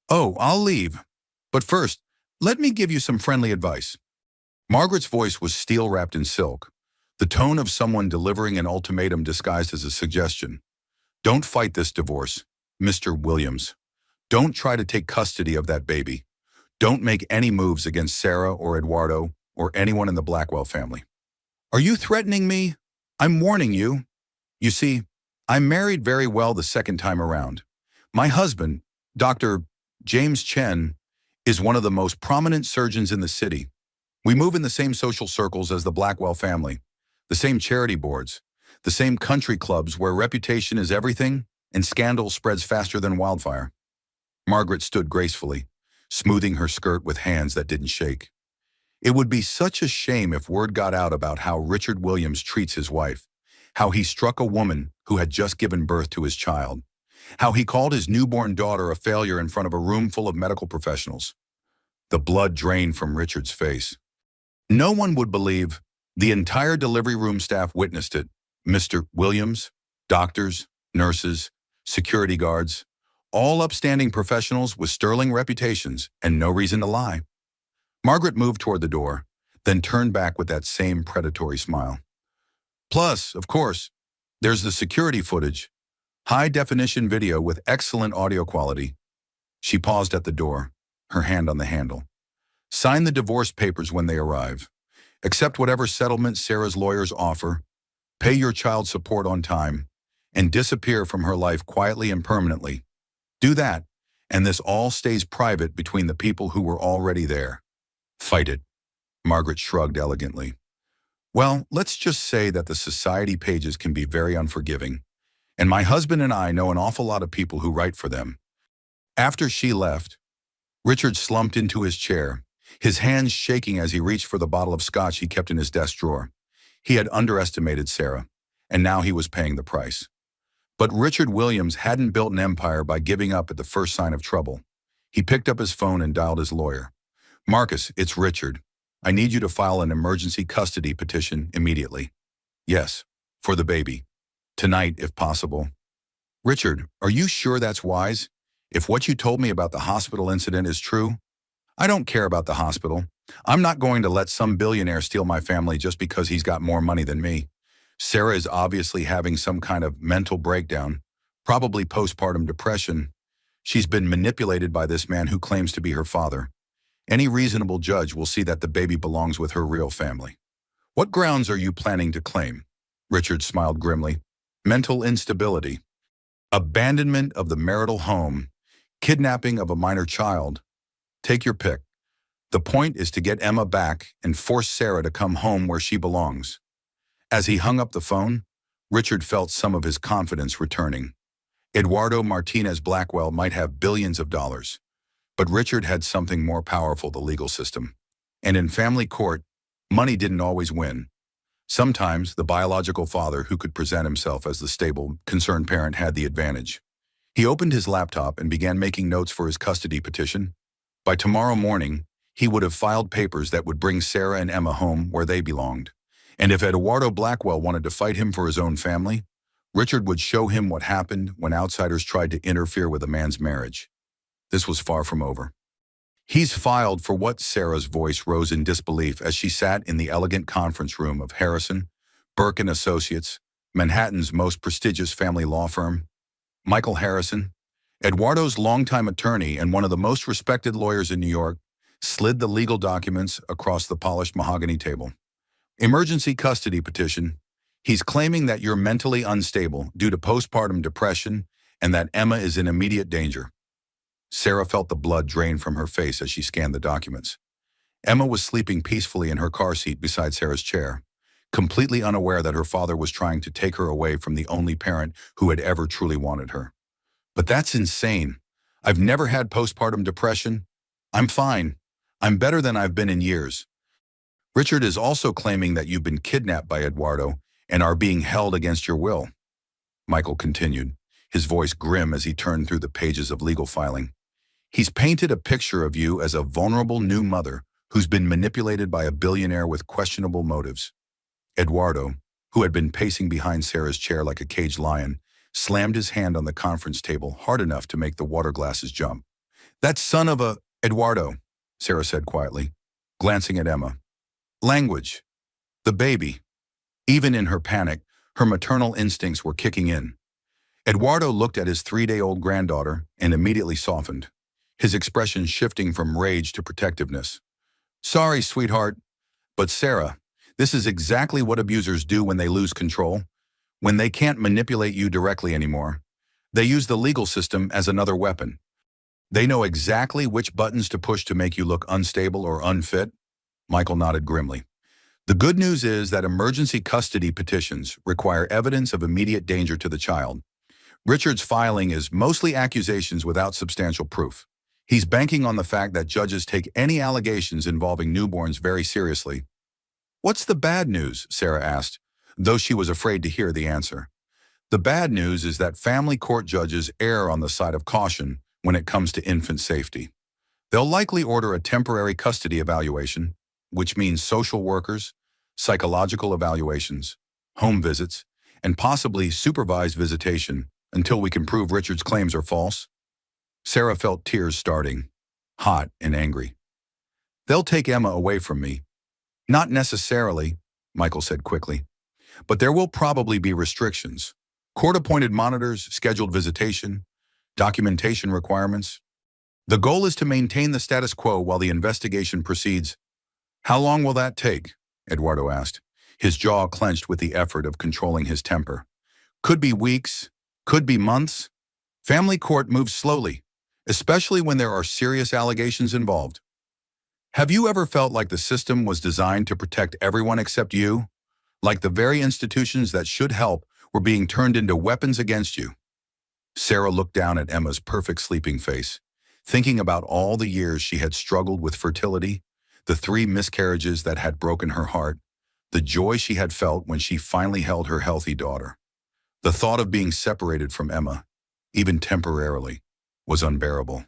Oh, I'll leave. But first, let me give you some friendly advice. Margaret's voice was steel-wrapped in silk, the tone of someone delivering an ultimatum disguised as a suggestion. Don't fight this divorce, Mr. Williams. Don't try to take custody of that baby. Don't make any moves against Sarah or Eduardo or anyone in the Blackwell family. Are you threatening me? I'm warning you. You see, I married very well the second time around. My husband, Dr. James Chen, is one of the most prominent surgeons in the city. We move in the same social circles as the Blackwell family, the same charity boards, the same country clubs where reputation is everything and scandal spreads faster than wildfire. Margaret stood gracefully, smoothing her skirt with hands that didn't shake. It would be such a shame if word got out about how Richard Williams treats his wife, how he struck a woman who had just given birth to his child, how he called his newborn daughter a failure in front of a room full of medical professionals. The blood drained from Richard's face. No one would believe. The entire delivery room staff witnessed it. Mr. Williams, doctors, nurses, security guards, all upstanding professionals with sterling reputations and no reason to lie. Margaret moved toward the door, then turned back with that same predatory smile. Plus, of course, there's the security footage, high-definition video with excellent audio quality. She paused at the door, her hand on the handle. Sign the divorce papers when they arrive. Accept whatever settlement Sarah's lawyers offer. Pay your child support on time, and disappear from her life quietly and permanently. Do that, and this all stays private between the people who were already there. Fight it. Margaret shrugged elegantly. Well, let's just say that the society pages can be very unforgiving, and my husband and I know an awful lot of people who write for them. After she left, Richard slumped into his chair, his hands shaking as he reached for the bottle of scotch he kept in his desk drawer. He had underestimated Sarah, and now he was paying the price. But Richard Williams hadn't built an empire by giving up at the first sign of trouble. He picked up his phone and dialed his lawyer. Marcus, it's Richard. I need you to file an emergency custody petition immediately. Yes, for the baby. Tonight, if possible. Richard, are you sure that's wise? If what you told me about the hospital incident is true? I don't care about the hospital. I'm not going to let some billionaire steal my family just because he's got more money than me. Sarah is obviously having some kind of mental breakdown, probably postpartum depression. She's been manipulated by this man who claims to be her father. Any reasonable judge will see that the baby belongs with her real family. What grounds are you planning to claim? Richard smiled grimly. Mental instability, abandonment of the marital home, kidnapping of a minor child. Take your pick. The point is to get Emma back and force Sarah to come home where she belongs. As he hung up the phone, Richard felt some of his confidence returning. Eduardo Martinez Blackwell might have billions of dollars, but Richard had something more powerful, the legal system. And in family court, money didn't always win. Sometimes the biological father who could present himself as the stable, concerned parent had the advantage. He opened his laptop and began making notes for his custody petition. By tomorrow morning, he would have filed papers that would bring Sarah and Emma home where they belonged. And if Eduardo Blackwell wanted to fight him for his own family, Richard would show him what happened when outsiders tried to interfere with a man's marriage. This was far from over. "He's filed for what?" Sarah's voice rose in disbelief as she sat in the elegant conference room of Harrison, Burke and Associates, Manhattan's most prestigious family law firm. Michael Harrison, Eduardo's longtime attorney and one of the most respected lawyers in New York, slid the legal documents across the polished mahogany table. "Emergency custody petition. He's claiming that you're mentally unstable due to postpartum depression and that Emma is in immediate danger." Sarah felt the blood drain from her face as she scanned the documents. Emma was sleeping peacefully in her car seat beside Sarah's chair, completely unaware that her father was trying to take her away from the only parent who had ever truly wanted her. "But that's insane. I've never had postpartum depression. I'm fine. I'm better than I've been in years. Richard is also claiming that you've been kidnapped by Eduardo and are being held against your will," Michael continued, his voice grim as he turned through the pages of legal filing. "He's painted a picture of you as a vulnerable new mother who's been manipulated by a billionaire with questionable motives." Eduardo, who had been pacing behind Sarah's chair like a caged lion, slammed his hand on the conference table hard enough to make the water glasses jump. "That son of a—" "Eduardo," Sarah said quietly, glancing at Emma. "Language. The baby." Even in her panic, her maternal instincts were kicking in. Eduardo looked at his 3-day-old granddaughter and immediately softened, his expression shifting from rage to protectiveness. "Sorry, sweetheart, but Sarah, this is exactly what abusers do when they lose control. When they can't manipulate you directly anymore, they use the legal system as another weapon. They know exactly which buttons to push to make you look unstable or unfit." Michael nodded grimly. "The good news is that emergency custody petitions require evidence of immediate danger to the child. Richard's filing is mostly accusations without substantial proof. He's banking on the fact that judges take any allegations involving newborns very seriously." "What's the bad news?" Sarah asked, though she was afraid to hear the answer. "The bad news is that family court judges err on the side of caution when it comes to infant safety. They'll likely order a temporary custody evaluation, which means social workers, psychological evaluations, home visits, and possibly supervised visitation until we can prove Richard's claims are false." Sarah felt tears starting, hot and angry. "They'll take Emma away from me." "Not necessarily," Michael said quickly, "but there will probably be restrictions. Court-appointed monitors, scheduled visitation, documentation requirements. The goal is to maintain the status quo while the investigation proceeds." "How long will that take?" Eduardo asked, his jaw clenched with the effort of controlling his temper. "Could be weeks, could be months. Family court moves slowly, especially when there are serious allegations involved. Have you ever felt like the system was designed to protect everyone except you? Like the very institutions that should help were being turned into weapons against you?" Sarah looked down at Emma's perfect sleeping face, thinking about all the years she had struggled with fertility, the 3 miscarriages that had broken her heart, the joy she had felt when she finally held her healthy daughter. The thought of being separated from Emma, even temporarily, was unbearable.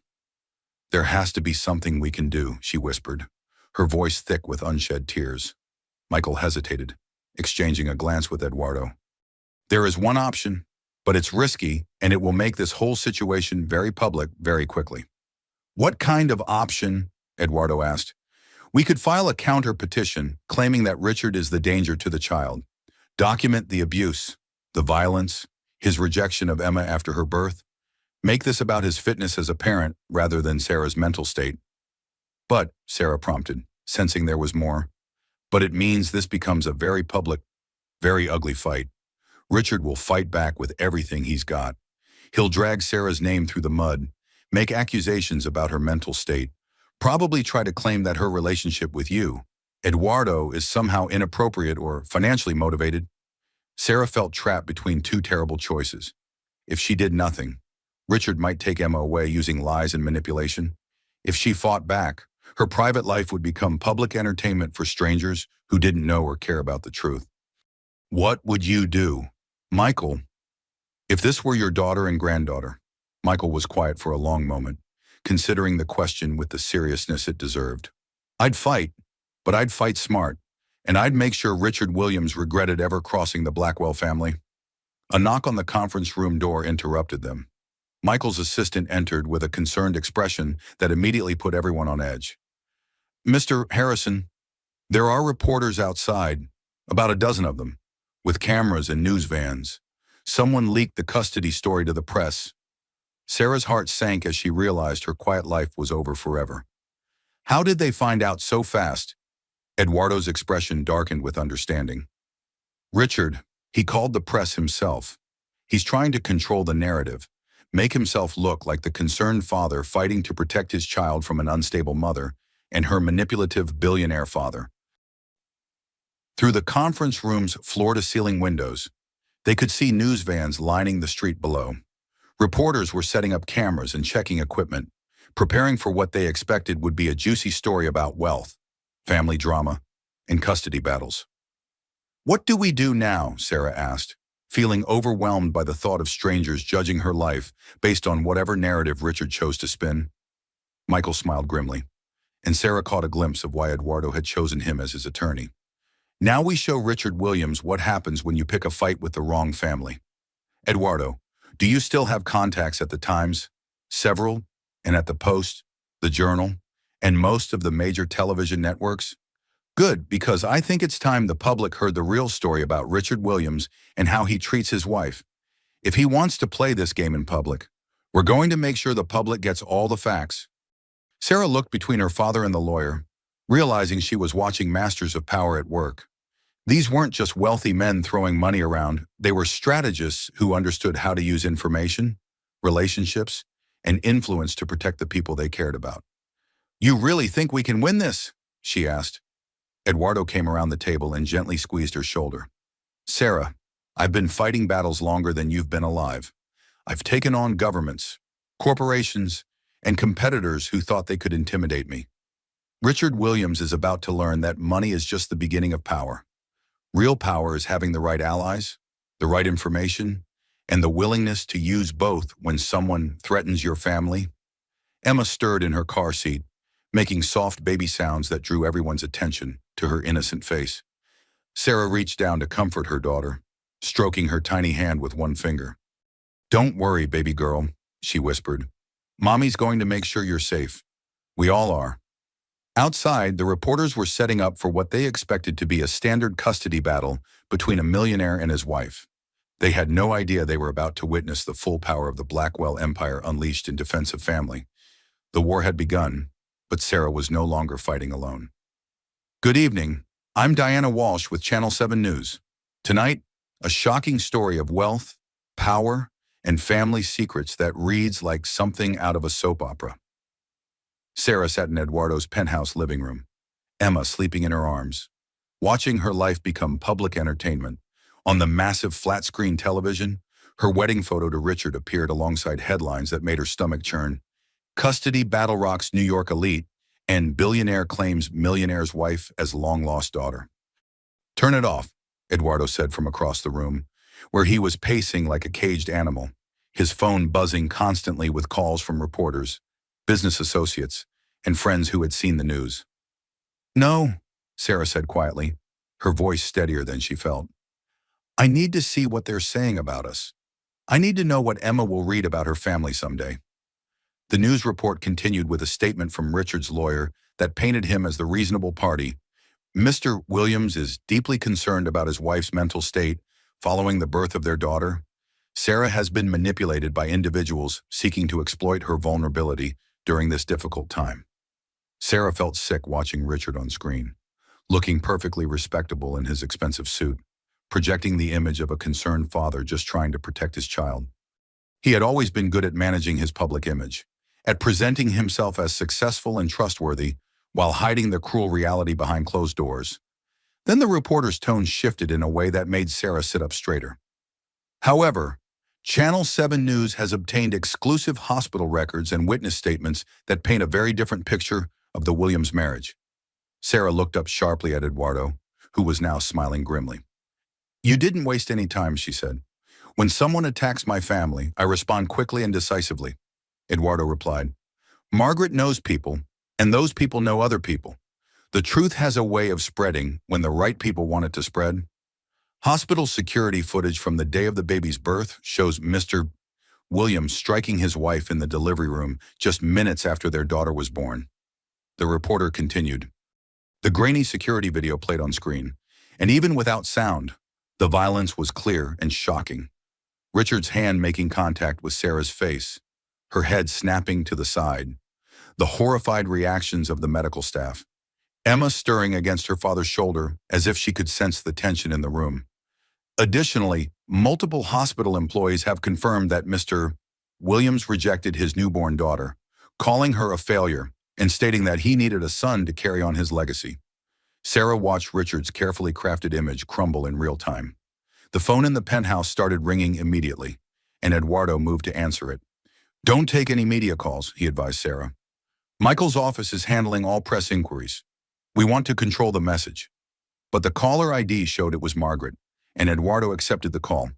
"There has to be something we can do," she whispered, her voice thick with unshed tears. Michael hesitated, exchanging a glance with Eduardo. "There is one option, but it's risky and it will make this whole situation very public very quickly." "What kind of option?" Eduardo asked. "We could file a counter petition claiming that Richard is the danger to the child. Document the abuse, the violence, his rejection of Emma after her birth. Make this about his fitness as a parent rather than Sarah's mental state." "But," Sarah prompted, sensing there was more, "but it means this becomes a very public, very ugly fight. Richard will fight back with everything he's got. He'll drag Sarah's name through the mud, make accusations about her mental state, Probably try to claim that her relationship with you, Eduardo, is somehow inappropriate or financially motivated. Sarah felt trapped between two terrible choices. If she did nothing, Richard might take Emma away using lies and manipulation. If she fought back, her private life would become public entertainment for strangers who didn't know or care about the truth. What would you do? Michael, if this were your daughter and granddaughter. Michael was quiet for a long moment, considering the question with the seriousness it deserved. I'd fight, but I'd fight smart, and I'd make sure Richard Williams regretted ever crossing the Blackwell family. A knock on the conference room door interrupted them. Michael's assistant entered with a concerned expression that immediately put everyone on edge. Mr. Harrison, there are reporters outside, about a dozen of them, with cameras and news vans. Someone leaked the custody story to the press. Sarah's heart sank as she realized her quiet life was over forever. How did they find out so fast? Eduardo's expression darkened with understanding. Richard, he called the press himself. He's trying to control the narrative, make himself look like the concerned father fighting to protect his child from an unstable mother and her manipulative billionaire father. Through the conference room's floor-to-ceiling windows, they could see news vans lining the street below. Reporters were setting up cameras and checking equipment, preparing for what they expected would be a juicy story about wealth, family drama, and custody battles. What do we do now? Sarah asked, feeling overwhelmed by the thought of strangers judging her life based on whatever narrative Richard chose to spin. Michael smiled grimly, and Sarah caught a glimpse of why Eduardo had chosen him as his attorney. Now we show Richard Williams what happens when you pick a fight with the wrong family. Eduardo, do you still have contacts at the Times? Several, and at the Post, the Journal, and most of the major television networks? Good, because I think it's time the public heard the real story about Richard Williams and how he treats his wife. If he wants to play this game in public, we're going to make sure the public gets all the facts. Sarah looked between her father and the lawyer, realizing she was watching masters of power at work. These weren't just wealthy men throwing money around, they were strategists who understood how to use information, relationships, and influence to protect the people they cared about. You really think we can win this? She asked. Eduardo came around the table and gently squeezed her shoulder. Sarah, I've been fighting battles longer than you've been alive. I've taken on governments, corporations, and competitors who thought they could intimidate me. Richard Williams is about to learn that money is just the beginning of power. Real power is having the right allies, the right information, and the willingness to use both when someone threatens your family. Emma stirred in her car seat, making soft baby sounds that drew everyone's attention to her innocent face. Sarah reached down to comfort her daughter, stroking her tiny hand with one finger. Don't worry, baby girl, she whispered. Mommy's going to make sure you're safe. We all are. Outside, the reporters were setting up for what they expected to be a standard custody battle between a millionaire and his wife. They had no idea they were about to witness the full power of the Blackwell empire unleashed in defense of family. The war had begun, but Sarah was no longer fighting alone. Good evening. I'm Diana Walsh with Channel 7 News. Tonight, a shocking story of wealth, power, and family secrets that reads like something out of a soap opera. Sarah sat in Eduardo's penthouse living room, Emma sleeping in her arms, watching her life become public entertainment. On the massive flat-screen television, her wedding photo to Richard appeared alongside headlines that made her stomach churn. Custody battle rocks New York elite, and billionaire claims millionaire's wife as long-lost daughter. Turn it off, Eduardo said from across the room, where he was pacing like a caged animal, his phone buzzing constantly with calls from reporters, business associates, and friends who had seen the news. No, Sarah said quietly, her voice steadier than she felt. I need to see what they're saying about us. I need to know what Emma will read about her family someday. The news report continued with a statement from Richard's lawyer that painted him as the reasonable party. Mr. Williams is deeply concerned about his wife's mental state following the birth of their daughter. Sarah has been manipulated by individuals seeking to exploit her vulnerability during this difficult time. Sarah felt sick watching Richard on screen, looking perfectly respectable in his expensive suit, projecting the image of a concerned father just trying to protect his child. He had always been good at managing his public image, at presenting himself as successful and trustworthy while hiding the cruel reality behind closed doors. Then the reporter's tone shifted in a way that made Sarah sit up straighter. However, Channel 7 News has obtained exclusive hospital records and witness statements that paint a very different picture of the Williams marriage. Sarah looked up sharply at Eduardo, who was now smiling grimly. "You didn't waste any time," she said. "When someone attacks my family, I respond quickly and decisively." Eduardo replied, "Margaret knows people, and those people know other people. The truth has a way of spreading when the right people want it to spread." Hospital security footage from the day of the baby's birth shows Mr. Williams striking his wife in the delivery room just minutes after their daughter was born. The reporter continued. The grainy security video played on screen, and even without sound, the violence was clear and shocking. Richard's hand making contact with Sarah's face, her head snapping to the side, the horrified reactions of the medical staff, Emma stirring against her father's shoulder as if she could sense the tension in the room. Additionally, multiple hospital employees have confirmed that Mr. Williams rejected his newborn daughter, calling her a failure and stating that he needed a son to carry on his legacy. Sarah watched Richard's carefully crafted image crumble in real time. The phone in the penthouse started ringing immediately, and Eduardo moved to answer it. "Don't take any media calls," he advised Sarah. "Michael's office is handling all press inquiries. We want to control the message." But the caller ID showed it was Margaret, and Eduardo accepted the call,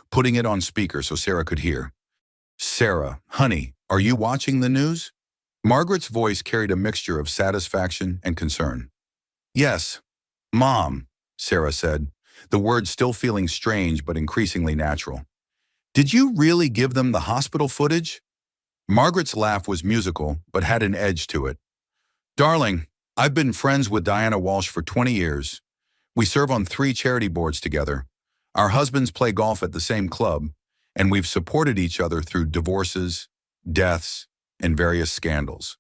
putting it on speaker so Sarah could hear. "Sarah, honey, are you watching the news?" Margaret's voice carried a mixture of satisfaction and concern. "Yes, Mom," Sarah said, the words still feeling strange but increasingly natural. "Did you really give them the hospital footage?" Margaret's laugh was musical but had an edge to it. "Darling, I've been friends with Diana Walsh for 20 years. We serve on 3 charity boards together. Our husbands play golf at the same club, and we've supported each other through divorces, deaths, and various scandals.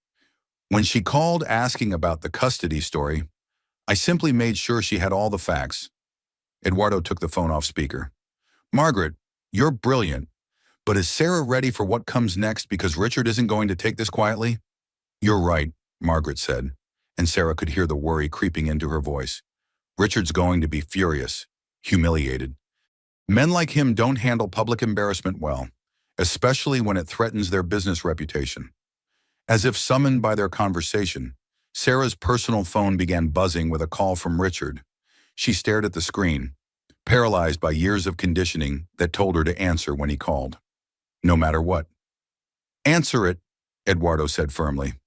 When she called asking about the custody story, I simply made sure she had all the facts." Eduardo took the phone off speaker. "Margaret, you're brilliant, but is Sarah ready for what comes next because Richard isn't going to take this quietly?" "You're right," Margaret said, and Sarah could hear the worry creeping into her voice. "Richard's going to be furious, humiliated. Men like him don't handle public embarrassment well, especially when it threatens their business reputation." As if summoned by their conversation, Sarah's personal phone began buzzing with a call from Richard. She stared at the screen, paralyzed by years of conditioning that told her to answer when he called, no matter what. "Answer it," Eduardo said firmly,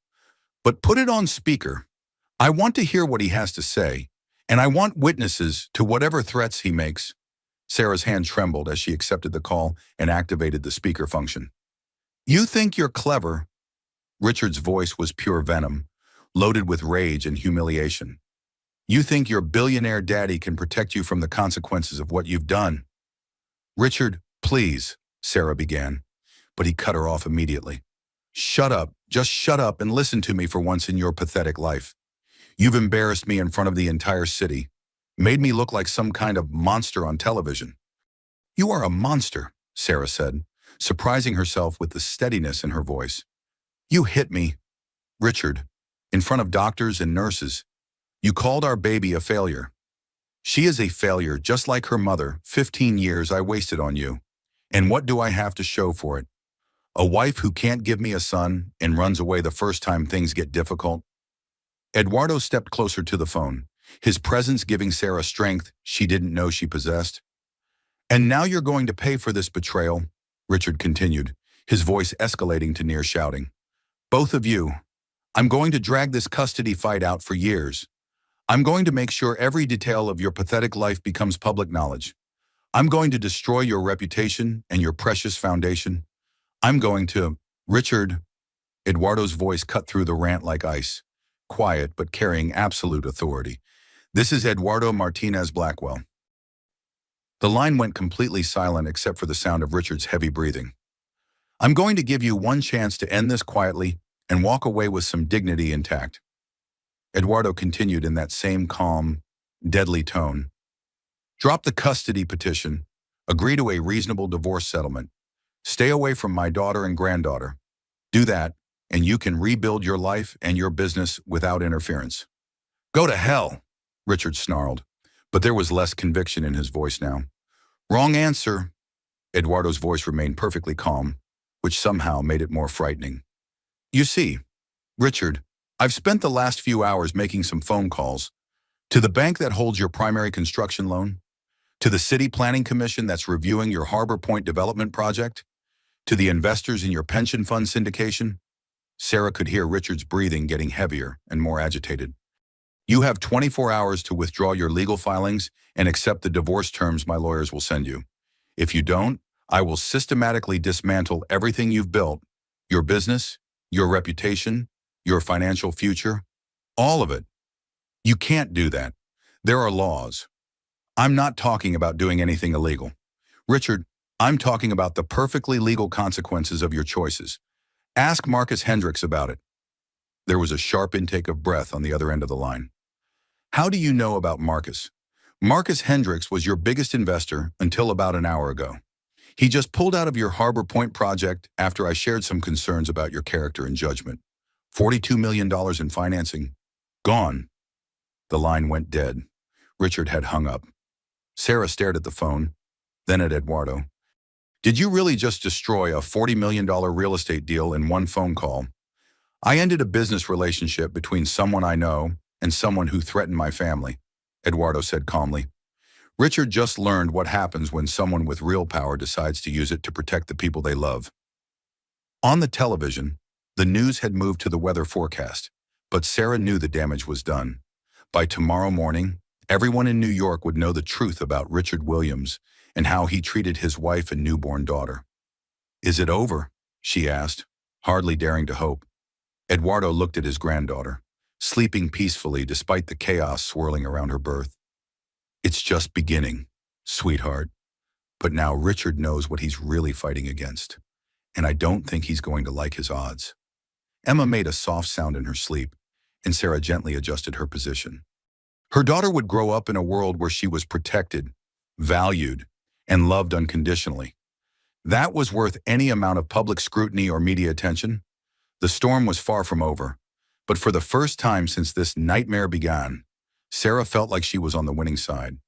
"but put it on speaker. I want to hear what he has to say, and I want witnesses to whatever threats he makes." Sarah's hand trembled as she accepted the call and activated the speaker function. "You think you're clever?" Richard's voice was pure venom, loaded with rage and humiliation. "You think your billionaire daddy can protect you from the consequences of what you've done?" "Richard, please," Sarah began, but he cut her off immediately. "Shut up, just shut up and listen to me for once in your pathetic life. You've embarrassed me in front of the entire city, made me look like some kind of monster on television." "You are a monster," Sarah said, surprising herself with the steadiness in her voice. "You hit me, Richard, in front of doctors and nurses. You called our baby a failure. She is a failure just like her mother. 15 years I wasted on you. And what do I have to show for it? A wife who can't give me a son and runs away the first time things get difficult?" Eduardo stepped closer to the phone, his presence giving Sarah strength she didn't know she possessed. "And now you're going to pay for this betrayal," Richard continued, his voice escalating to near shouting. "Both of you. I'm going to drag this custody fight out for years. I'm going to make sure every detail of your pathetic life becomes public knowledge. I'm going to destroy your reputation and your precious foundation. I'm going to—" "Richard," Eduardo's voice cut through the rant like ice, quiet but carrying absolute authority. "This is Eduardo Martinez Blackwell." The line went completely silent except for the sound of Richard's heavy breathing. "I'm going to give you one chance to end this quietly and walk away with some dignity intact." Eduardo continued in that same calm, deadly tone. "Drop the custody petition. Agree to a reasonable divorce settlement. Stay away from my daughter and granddaughter. Do that, and you can rebuild your life and your business without interference. Go to hell, Richard snarled, but there was less conviction in his voice now. Wrong answer. Eduardo's voice remained perfectly calm, which somehow made it more frightening. You see, Richard, I've spent the last few hours making some phone calls to the bank that holds your primary construction loan, to the city planning commission that's reviewing your Harbor Point development project, to the investors in your pension fund syndication. Sarah could hear Richard's breathing getting heavier and more agitated. You have 24 hours to withdraw your legal filings and accept the divorce terms my lawyers will send you. If you don't, I will systematically dismantle everything you've built, your business, your reputation, your financial future, all of it. You can't do that. There are laws. I'm not talking about doing anything illegal. Richard, I'm talking about the perfectly legal consequences of your choices. Ask Marcus Hendricks about it. There was a sharp intake of breath on the other end of the line. How do you know about Marcus? Marcus Hendricks was your biggest investor until about an hour ago. He just pulled out of your Harbor Point project after I shared some concerns about your character and judgment. $42 million in financing. Gone. The line went dead. Richard had hung up. Sarah stared at the phone, then at Eduardo. Did you really just destroy a $40 million real estate deal in one phone call? I ended a business relationship between someone I know and someone who threatened my family, Eduardo said calmly. Richard just learned what happens when someone with real power decides to use it to protect the people they love. On the television, the news had moved to the weather forecast, but Sarah knew the damage was done. By tomorrow morning, everyone in New York would know the truth about Richard Williams and how he treated his wife and newborn daughter. Is it over? She asked, hardly daring to hope. Eduardo looked at his granddaughter, sleeping peacefully despite the chaos swirling around her birth. It's just beginning, sweetheart. But now Richard knows what he's really fighting against, and I don't think he's going to like his odds. Emma made a soft sound in her sleep, and Sarah gently adjusted her position. Her daughter would grow up in a world where she was protected, valued, and loved unconditionally. That was worth any amount of public scrutiny or media attention. The storm was far from over, but for the first time since this nightmare began, Sarah felt like she was on the winning side.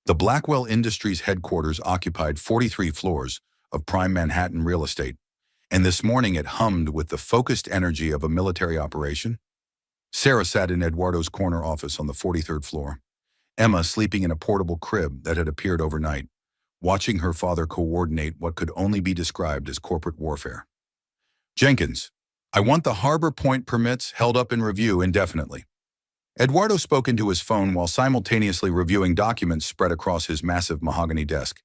The Blackwell Industries headquarters occupied 43 floors of prime Manhattan real estate, and this morning it hummed with the focused energy of a military operation. Sarah sat in Eduardo's corner office on the 43rd floor, Emma sleeping in a portable crib that had appeared overnight, watching her father coordinate what could only be described as corporate warfare. Jenkins, I want the Harbor Point permits held up in review indefinitely. Eduardo spoke into his phone while simultaneously reviewing documents spread across his massive mahogany desk.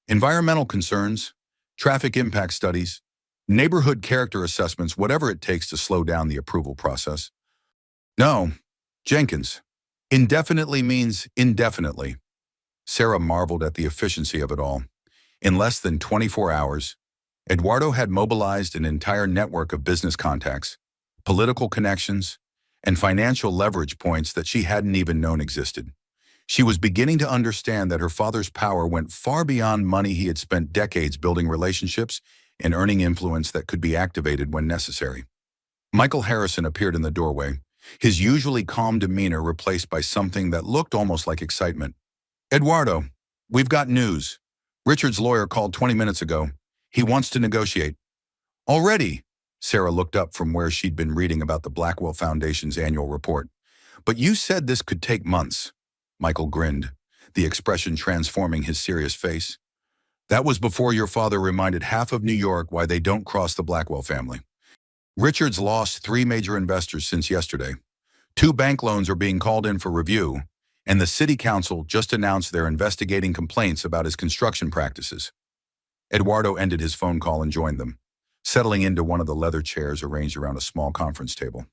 Environmental concerns, traffic impact studies, neighborhood character assessments, whatever it takes to slow down the approval process. No, Jenkins. Indefinitely means indefinitely. Sarah marveled at the efficiency of it all. In less than 24 hours, Eduardo had mobilized an entire network of business contacts, political connections, and financial leverage points that she hadn't even known existed. She was beginning to understand that her father's power went far beyond money. He had spent decades building relationships and earning influence that could be activated when necessary. Michael Harrison appeared in the doorway, his usually calm demeanor replaced by something that looked almost like excitement. Eduardo, we've got news. Richard's lawyer called 20 minutes ago. He wants to negotiate. Already? Sarah looked up from where she'd been reading about the Blackwell Foundation's annual report. But you said this could take months. Michael grinned, the expression transforming his serious face. That was before your father reminded half of New York why they don't cross the Blackwell family. Richard's lost 3 major investors since yesterday. 2 bank loans are being called in for review, and the city council just announced they're investigating complaints about his construction practices. Eduardo ended his phone call and joined them, settling into one of the leather chairs arranged around a small conference table.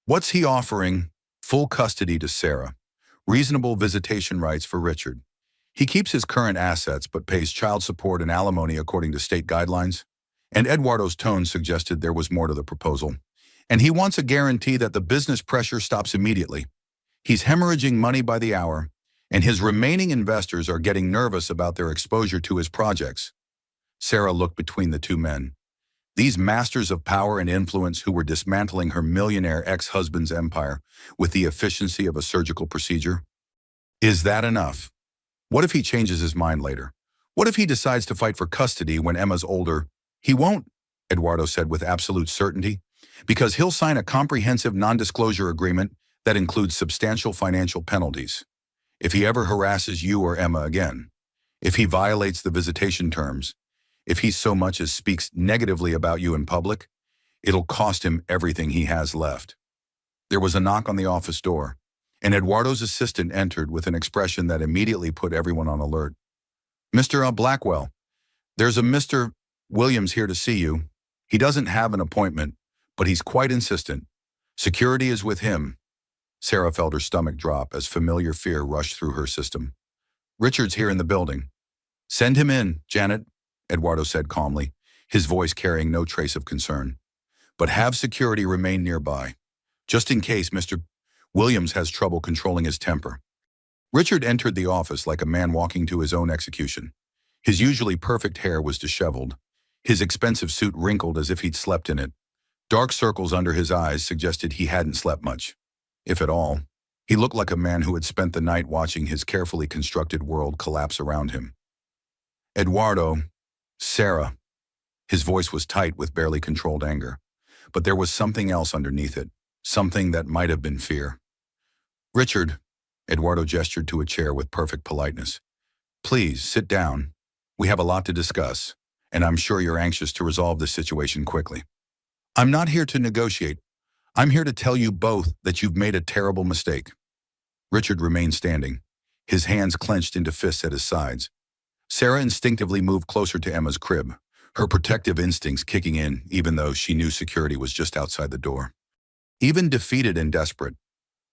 What's he offering? Full custody to Sarah. Reasonable visitation rights for Richard. He keeps his current assets but pays child support and alimony according to state guidelines. And Eduardo's tone suggested there was more to the proposal. And he wants a guarantee that the business pressure stops immediately. He's hemorrhaging money by the hour, and his remaining investors are getting nervous about their exposure to his projects. Sarah looked between the 2 men. These masters of power and influence who were dismantling her millionaire ex-husband's empire with the efficiency of a surgical procedure? Is that enough? What if he changes his mind later? What if he decides to fight for custody when Emma's older? He won't, Eduardo said with absolute certainty, because he'll sign a comprehensive non-disclosure agreement that includes substantial financial penalties. If he ever harasses you or Emma again, if he violates the visitation terms, if he so much as speaks negatively about you in public, it'll cost him everything he has left. There was a knock on the office door, and Eduardo's assistant entered with an expression that immediately put everyone on alert. Mr. Blackwell, there's a Mr. Williams here to see you. He doesn't have an appointment, but he's quite insistent. Security is with him. Sarah felt her stomach drop as familiar fear rushed through her system. Richard's here in the building. Send him in, Janet, Eduardo said calmly, his voice carrying no trace of concern. But have security remain nearby, just in case Mr. Williams has trouble controlling his temper. Richard entered the office like a man walking to his own execution. His usually perfect hair was disheveled, his expensive suit wrinkled as if he'd slept in it. Dark circles under his eyes suggested he hadn't slept much, if at all. He looked like a man who had spent the night watching his carefully constructed world collapse around him. Eduardo, Sarah. His voice was tight with barely controlled anger, but there was something else underneath it, something that might have been fear. Richard, Eduardo gestured to a chair with perfect politeness. Please, sit down. We have a lot to discuss, and I'm sure you're anxious to resolve this situation quickly. I'm not here to negotiate. I'm here to tell you both that you've made a terrible mistake. Richard remained standing, his hands clenched into fists at his sides. Sarah instinctively moved closer to Emma's crib, her protective instincts kicking in even though she knew security was just outside the door. Even defeated and desperate,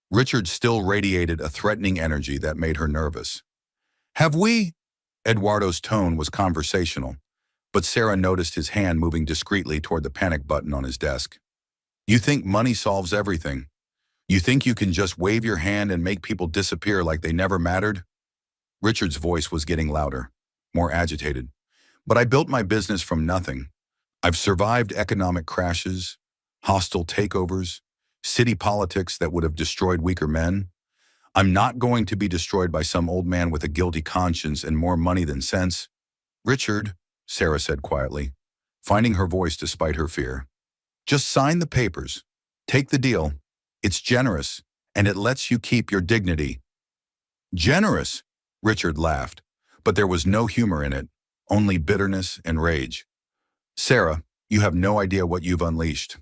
Richard still radiated a threatening energy that made her nervous. Have we? Eduardo's tone was conversational, but Sarah noticed his hand moving discreetly toward the panic button on his desk. You think money solves everything? You think you can just wave your hand and make people disappear like they never mattered? Richard's voice was getting louder, more agitated. But I built my business from nothing. I've survived economic crashes, hostile takeovers, city politics that would have destroyed weaker men. I'm not going to be destroyed by some old man with a guilty conscience and more money than sense. Richard, Sarah said quietly, finding her voice despite her fear. Just sign the papers. Take the deal. It's generous, and it lets you keep your dignity. Generous, Richard laughed, but there was no humor in it, only bitterness and rage. Sarah, you have no idea what you've unleashed.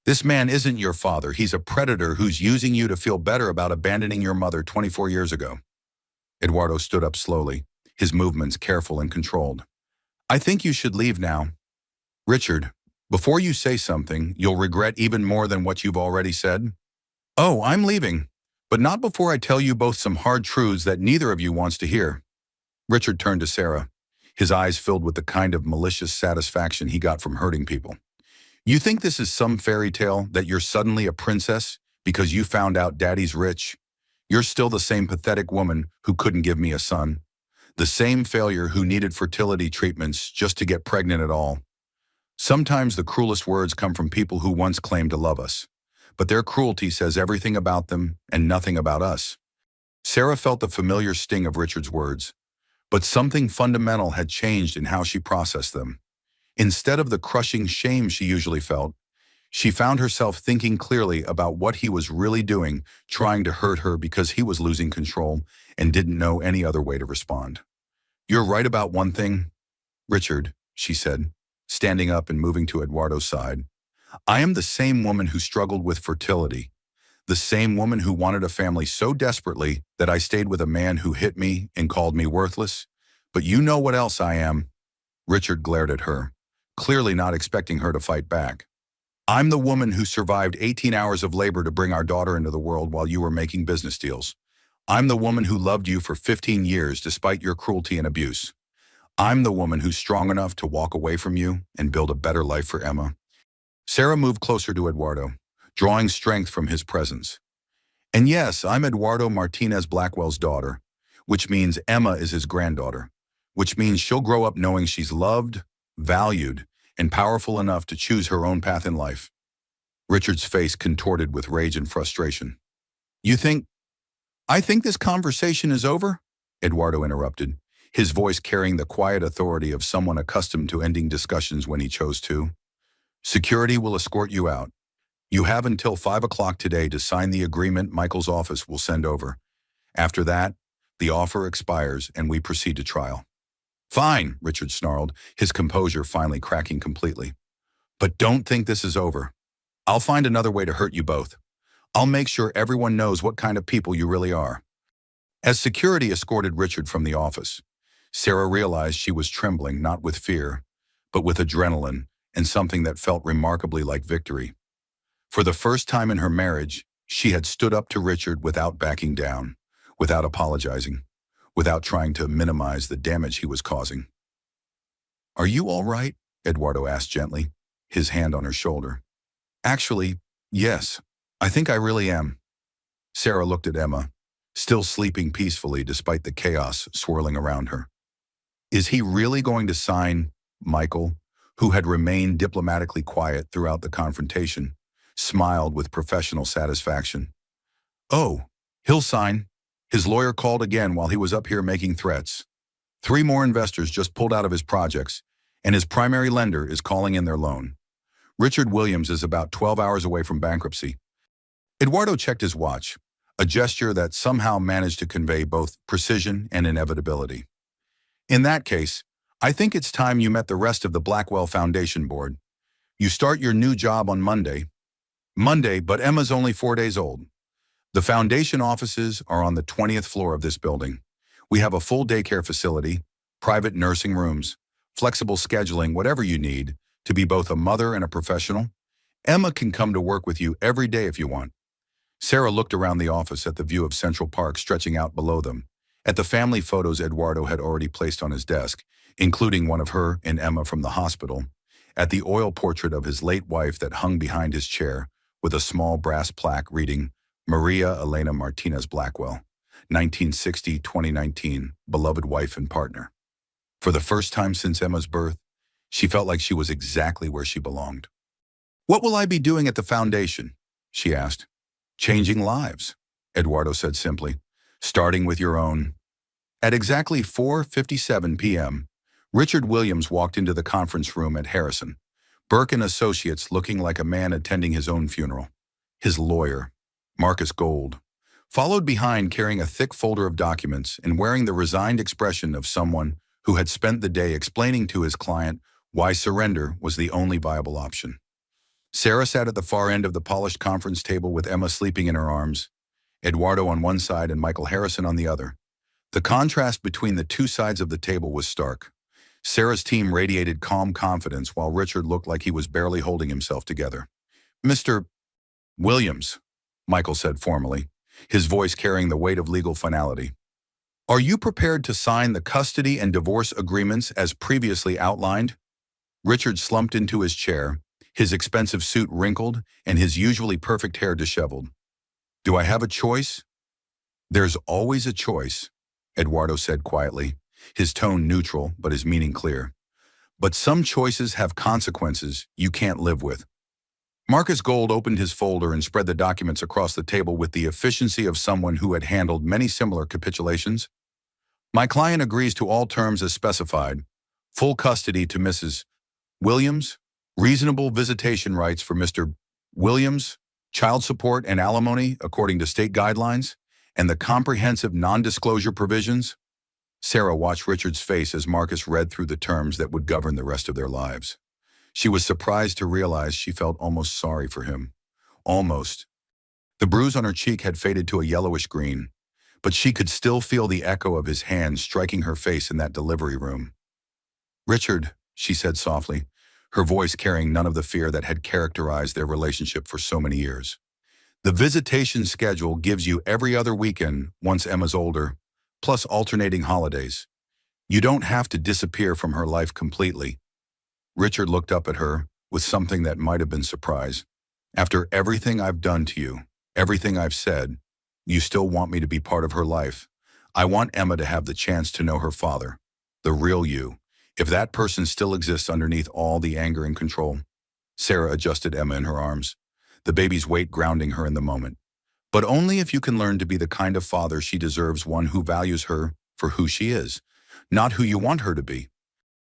This man isn't your father. He's a predator who's using you to feel better about abandoning your mother 24 years ago. Eduardo stood up slowly, his movements careful and controlled. I think you should leave now. Richard, before you say something, you'll regret even more than what you've already said. Oh, I'm leaving, but not before I tell you both some hard truths that neither of you wants to hear. Richard turned to Sarah, his eyes filled with the kind of malicious satisfaction he got from hurting people. You think this is some fairy tale that you're suddenly a princess because you found out daddy's rich? You're still the same pathetic woman who couldn't give me a son. The same failure who needed fertility treatments just to get pregnant at all. Sometimes the cruelest words come from people who once claimed to love us, but their cruelty says everything about them and nothing about us. Sarah felt the familiar sting of Richard's words, but something fundamental had changed in how she processed them. Instead of the crushing shame she usually felt, she found herself thinking clearly about what he was really doing, trying to hurt her because he was losing control and didn't know any other way to respond. You're right about one thing, Richard, she said, standing up and moving to Eduardo's side. I am the same woman who struggled with fertility, the same woman who wanted a family so desperately that I stayed with a man who hit me and called me worthless. But you know what else I am? Richard glared at her, clearly not expecting her to fight back. I'm the woman who survived 18 hours of labor to bring our daughter into the world while you were making business deals. I'm the woman who loved you for 15 years despite your cruelty and abuse. I'm the woman who's strong enough to walk away from you and build a better life for Emma. Sarah moved closer to Eduardo, drawing strength from his presence. And yes, I'm Eduardo Martinez Blackwell's daughter, which means Emma is his granddaughter, which means she'll grow up knowing she's loved, valued, and powerful enough to choose her own path in life. Richard's face contorted with rage and frustration. "You think, I think this conversation is over?" Eduardo interrupted, his voice carrying the quiet authority of someone accustomed to ending discussions when he chose to. "Security will escort you out. You have until 5 o'clock today to sign the agreement Michael's office will send over. After that, the offer expires and we proceed to trial." "Fine," Richard snarled, his composure finally cracking completely. "But don't think this is over. I'll find another way to hurt you both. I'll make sure everyone knows what kind of people you really are." As security escorted Richard from the office, Sarah realized she was trembling not with fear, but with adrenaline and something that felt remarkably like victory. For the first time in her marriage, she had stood up to Richard without backing down, without apologizing, without trying to minimize the damage he was causing. "Are you all right?" Eduardo asked gently, his hand on her shoulder. "Actually, yes, I think I really am." Sarah looked at Emma, still sleeping peacefully despite the chaos swirling around her. "Is he really going to sign?" Michael, who had remained diplomatically quiet throughout the confrontation, smiled with professional satisfaction. "Oh, he'll sign. His lawyer called again while he was up here making threats. 3 more investors just pulled out of his projects, and his primary lender is calling in their loan. Richard Williams is about 12 hours away from bankruptcy." Eduardo checked his watch, a gesture that somehow managed to convey both precision and inevitability. "In that case, I think it's time you met the rest of the Blackwell Foundation board. You start your new job on Monday, but Emma's only 4 days old. The foundation offices are on the 20th floor of this building. We have a full daycare facility, private nursing rooms, flexible scheduling, whatever you need to be both a mother and a professional. Emma can come to work with you every day if you want." Sarah looked around the office at the view of Central Park stretching out below them, at the family photos Eduardo had already placed on his desk, including one of her and Emma from the hospital, at the oil portrait of his late wife that hung behind his chair with a small brass plaque reading, "Maria Elena Martinez Blackwell, 1960-2019, beloved wife and partner." For the first time since Emma's birth, she felt like she was exactly where she belonged. "What will I be doing at the foundation?" she asked. "Changing lives," Eduardo said simply, "starting with your own." At exactly 4:57 p.m., Richard Williams walked into the conference room at Harrison, Burke and Associates, looking like a man attending his own funeral. His lawyer, Marcus Gold, followed behind carrying a thick folder of documents and wearing the resigned expression of someone who had spent the day explaining to his client why surrender was the only viable option. Sarah sat at the far end of the polished conference table with Emma sleeping in her arms, Eduardo on one side and Michael Harrison on the other. The contrast between the two sides of the table was stark. Sarah's team radiated calm confidence while Richard looked like he was barely holding himself together. "Mr. Williams," Michael said formally, his voice carrying the weight of legal finality, "are you prepared to sign the custody and divorce agreements as previously outlined?" Richard slumped into his chair, his expensive suit wrinkled and his usually perfect hair disheveled. "Do I have a choice?" "There's always a choice," Eduardo said quietly, his tone neutral but his meaning clear. "But some choices have consequences you can't live with." Marcus Gold opened his folder and spread the documents across the table with the efficiency of someone who had handled many similar capitulations. "My client agrees to all terms as specified. Full custody to Mrs. Williams, reasonable visitation rights for Mr. Williams, child support and alimony according to state guidelines, and the comprehensive non-disclosure provisions." Sarah watched Richard's face as Marcus read through the terms that would govern the rest of their lives. She was surprised to realize she felt almost sorry for him. Almost. The bruise on her cheek had faded to a yellowish green, but she could still feel the echo of his hand striking her face in that delivery room. "Richard," she said softly, her voice carrying none of the fear that had characterized their relationship for so many years. "The visitation schedule gives you every other weekend once Emma's older, plus alternating holidays. You don't have to disappear from her life completely." Richard looked up at her with something that might have been surprise. "After everything I've done to you, everything I've said, you still want me to be part of her life. I want Emma to have the chance to know her father, the real you, If that person still exists underneath all the anger and control. Sarah adjusted Emma in her arms, the baby's weight grounding her in the moment. But only if you can learn to be the kind of father she deserves, one who values her for who she is, not who you want her to be.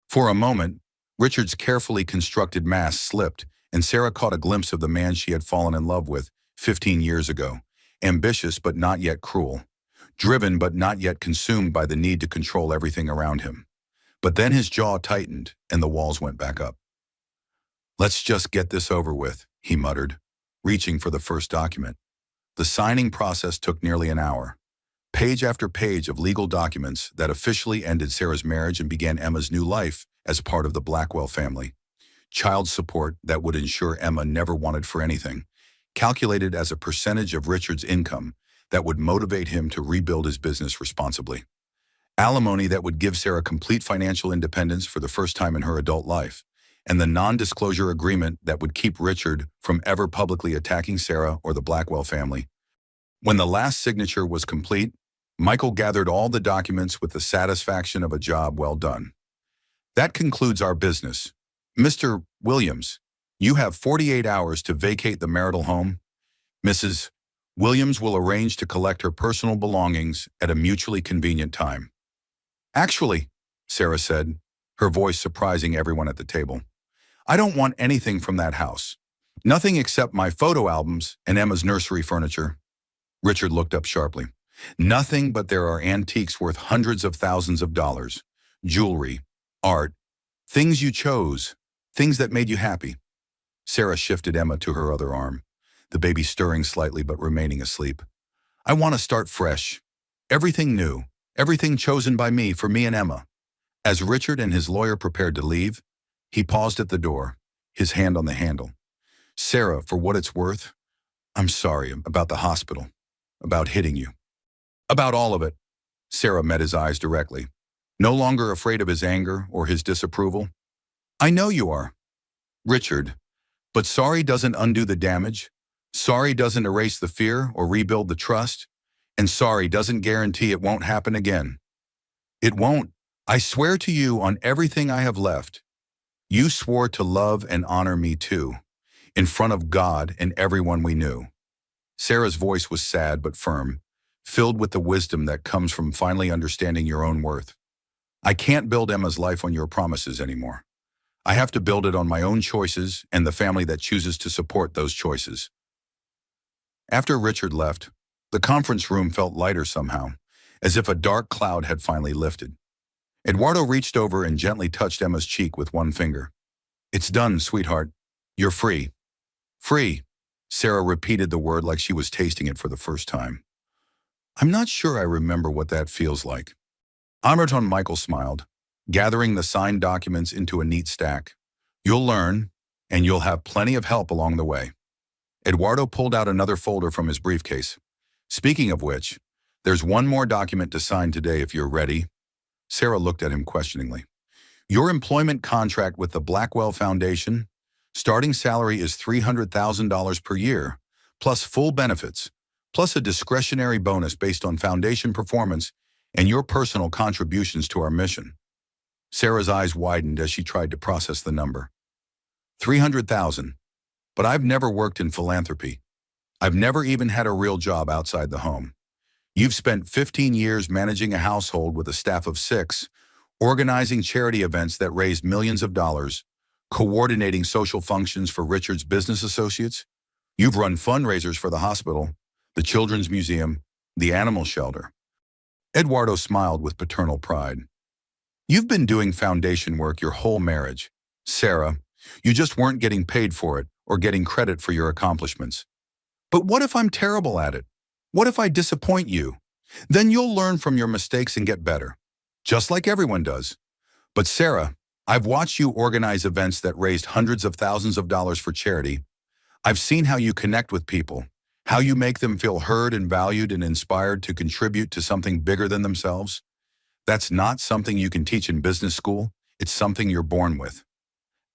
For a moment, Richard's carefully constructed mask slipped, and Sarah caught a glimpse of the man she had fallen in love with 15 years ago, ambitious but not yet cruel, driven but not yet consumed by the need to control everything around him. But then his jaw tightened and the walls went back up. "Let's just get this over with," he muttered, reaching for the first document. The signing process took nearly an hour. Page after page of legal documents that officially ended Sarah's marriage and began Emma's new life as part of the Blackwell family. Child support that would ensure Emma never wanted for anything, calculated as a percentage of Richard's income that would motivate him to rebuild his business responsibly. Alimony that would give Sarah complete financial independence for the first time in her adult life, and the non-disclosure agreement that would keep Richard from ever publicly attacking Sarah or the Blackwell family. When the last signature was complete, Michael gathered all the documents with the satisfaction of a job well done. "That concludes our business. Mr. Williams, you have 48 hours to vacate the marital home. Mrs. Williams will arrange to collect her personal belongings at a mutually convenient time." "Actually," Sarah said, her voice surprising everyone at the table, "I don't want anything from that house. Nothing except my photo albums and Emma's nursery furniture." Richard looked up sharply. "Nothing, but there are antiques worth hundreds of thousands of dollars. Jewelry, art, things you chose, things that made you happy." Sarah shifted Emma to her other arm, the baby stirring slightly but remaining asleep. "I want to start fresh. Everything new, everything chosen by me for me and Emma." As Richard and his lawyer prepared to leave, he paused at the door, his hand on the handle. "Sarah, for what it's worth, I'm sorry about the hospital, about hitting you. About all of it." Sarah met his eyes directly, no longer afraid of his anger or his disapproval. "I know you are, Richard, but sorry doesn't undo the damage. Sorry doesn't erase the fear or rebuild the trust, and sorry doesn't guarantee it won't happen again. It won't. I swear to you on everything I have left. You swore to love and honor me too, in front of God and everyone we knew." Sarah's voice was sad but firm, filled with the wisdom that comes from finally understanding your own worth. "I can't build Emma's life on your promises anymore. I have to build it on my own choices and the family that chooses to support those choices." After Richard left, the conference room felt lighter somehow, as if a dark cloud had finally lifted. Eduardo reached over and gently touched Emma's cheek with one finger. "It's done, sweetheart. You're free." "Free." Sarah repeated the word like she was tasting it for the first time. "I'm not sure I remember what that feels like." Amerton Michael smiled, gathering the signed documents into a neat stack. "You'll learn, and you'll have plenty of help along the way." Eduardo pulled out another folder from his briefcase. "Speaking of which, there's one more document to sign today if you're ready." Sarah looked at him questioningly. "Your employment contract with the Blackwell Foundation. Starting salary is $300,000 per year, plus full benefits, plus a discretionary bonus based on foundation performance and your personal contributions to our mission." Sarah's eyes widened as she tried to process the number. 300,000. But I've never worked in philanthropy. I've never even had a real job outside the home. You've spent 15 years managing a household with a staff of 6, organizing charity events that raised millions of dollars, coordinating social functions for Richard's business associates. You've run fundraisers for the hospital, the Children's Museum, the animal shelter. Eduardo smiled with paternal pride. "You've been doing foundation work your whole marriage, Sarah. You just weren't getting paid for it or getting credit for your accomplishments. But what if I'm terrible at it? What if I disappoint you? Then you'll learn from your mistakes and get better, just like everyone does. But Sarah, I've watched you organize events that raised hundreds of thousands of dollars for charity. I've seen how you connect with people, how you make them feel heard and valued and inspired to contribute to something bigger than themselves. That's not something you can teach in business school. It's something you're born with."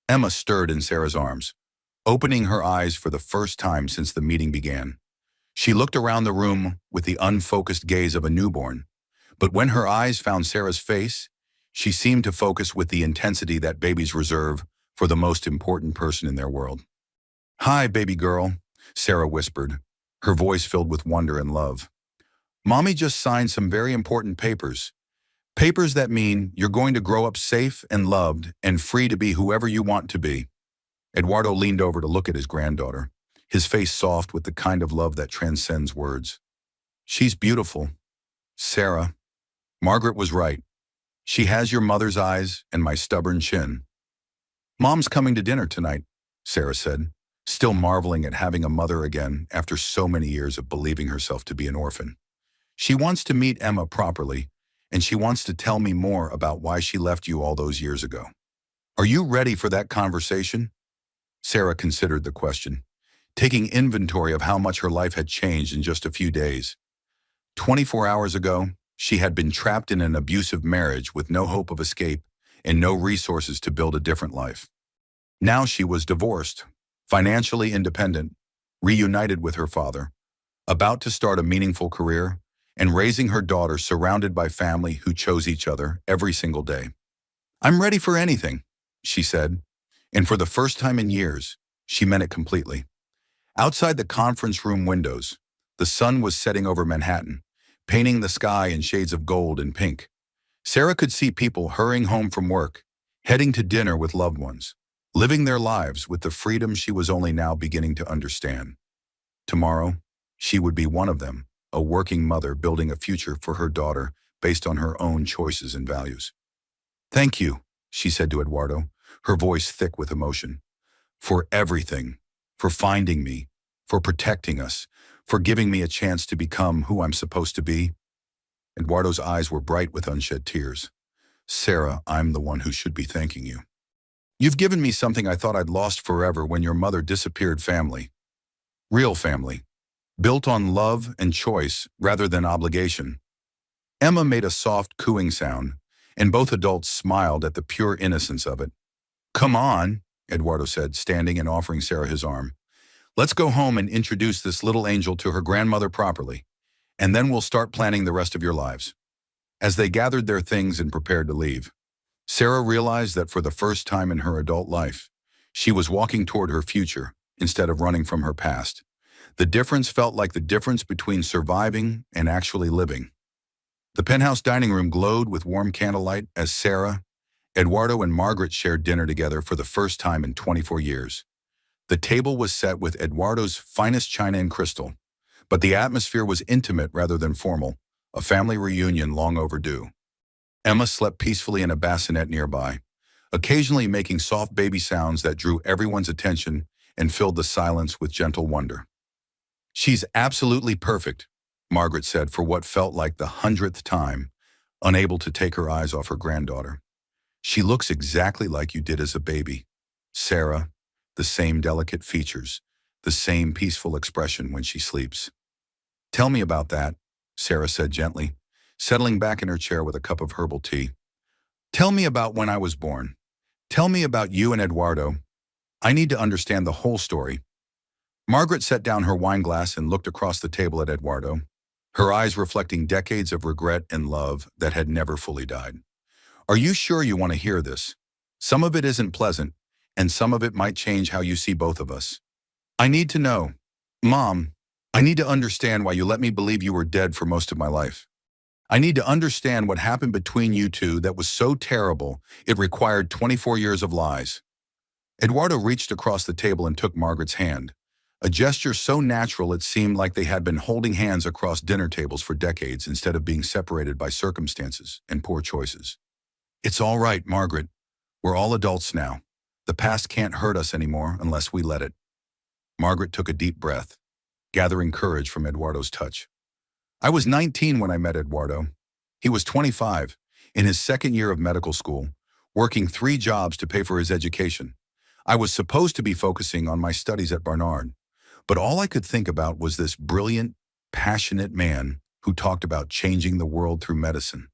Emma stirred in Sarah's arms, opening her eyes for the first time since the meeting began. She looked around the room with the unfocused gaze of a newborn, but when her eyes found Sarah's face, She seemed to focus with the intensity that babies reserve for the most important person in their world. "Hi, baby girl," Sarah whispered, her voice filled with wonder and love. "Mommy just signed some very important papers. Papers that mean you're going to grow up safe and loved and free to be whoever you want to be." Eduardo leaned over to look at his granddaughter, his face soft with the kind of love that transcends words. "She's beautiful, Sarah. Margaret was right. She has your mother's eyes and my stubborn chin." "Mom's coming to dinner tonight," Sarah said, still marveling at having a mother again after so many years of believing herself to be an orphan. "She wants to meet Emma properly, and she wants to tell me more about why she left you all those years ago. Are you ready for that conversation?" Sarah considered the question, taking inventory of how much her life had changed in just a few days. 24 hours ago, she had been trapped in an abusive marriage with no hope of escape and no resources to build a different life. Now she was divorced, financially independent, reunited with her father, about to start a meaningful career, and raising her daughter surrounded by family who chose each other every single day. "I'm ready for anything," she said, and for the first time in years, she meant it completely. Outside the conference room windows, the sun was setting over Manhattan, painting the sky in shades of gold and pink. Sarah could see people hurrying home from work, heading to dinner with loved ones, living their lives with the freedom she was only now beginning to understand. Tomorrow, she would be one of them, a working mother building a future for her daughter based on her own choices and values. "Thank you," she said to Eduardo, her voice thick with emotion, "for everything, for finding me, for protecting us, for giving me a chance to become who I'm supposed to be." Eduardo's eyes were bright with unshed tears. "Sarah, I'm the one who should be thanking you. You've given me something I thought I'd lost forever when your mother disappeared: family. Real family. Built on love and choice rather than obligation." Emma made a soft cooing sound, and both adults smiled at the pure innocence of it. "Come on," Eduardo said, standing and offering Sarah his arm. "Let's go home and introduce this little angel to her grandmother properly, and then we'll start planning the rest of your lives." As they gathered their things and prepared to leave, Sarah realized that for the first time in her adult life, she was walking toward her future instead of running from her past. The difference felt like the difference between surviving and actually living. The penthouse dining room glowed with warm candlelight as Sarah, Eduardo, and Margaret shared dinner together for the first time in 24 years. The table was set with Eduardo's finest china and crystal, but the atmosphere was intimate rather than formal, a family reunion long overdue. Emma slept peacefully in a bassinet nearby, occasionally making soft baby sounds that drew everyone's attention and filled the silence with gentle wonder. "She's absolutely perfect," Margaret said for what felt like the 100th time, unable to take her eyes off her granddaughter. "She looks exactly like you did as a baby, Sarah, the same delicate features, the same peaceful expression when she sleeps." "Tell me about that," Sarah said gently, settling back in her chair with a cup of herbal tea. "Tell me about when I was born. Tell me about you and Eduardo. I need to understand the whole story." Margaret set down her wine glass and looked across the table at Eduardo, her eyes reflecting decades of regret and love that had never fully died. "Are you sure you want to hear this? Some of it isn't pleasant, and some of it might change how you see both of us. I need to know. Mom, I need to understand why you let me believe you were dead for most of my life. I need to understand what happened between you two that was so terrible it required 24 years of lies." Eduardo reached across the table and took Margaret's hand, a gesture so natural it seemed like they had been holding hands across dinner tables for decades instead of being separated by circumstances and poor choices. "It's all right, Margaret. We're all adults now. The past can't hurt us anymore unless we let it." Margaret took a deep breath, gathering courage from Eduardo's touch. "I was 19 when I met Eduardo. He was 25, in his second year of medical school, working 3 jobs to pay for his education. I was supposed to be focusing on my studies at Barnard, but all I could think about was this brilliant, passionate man who talked about changing the world through medicine."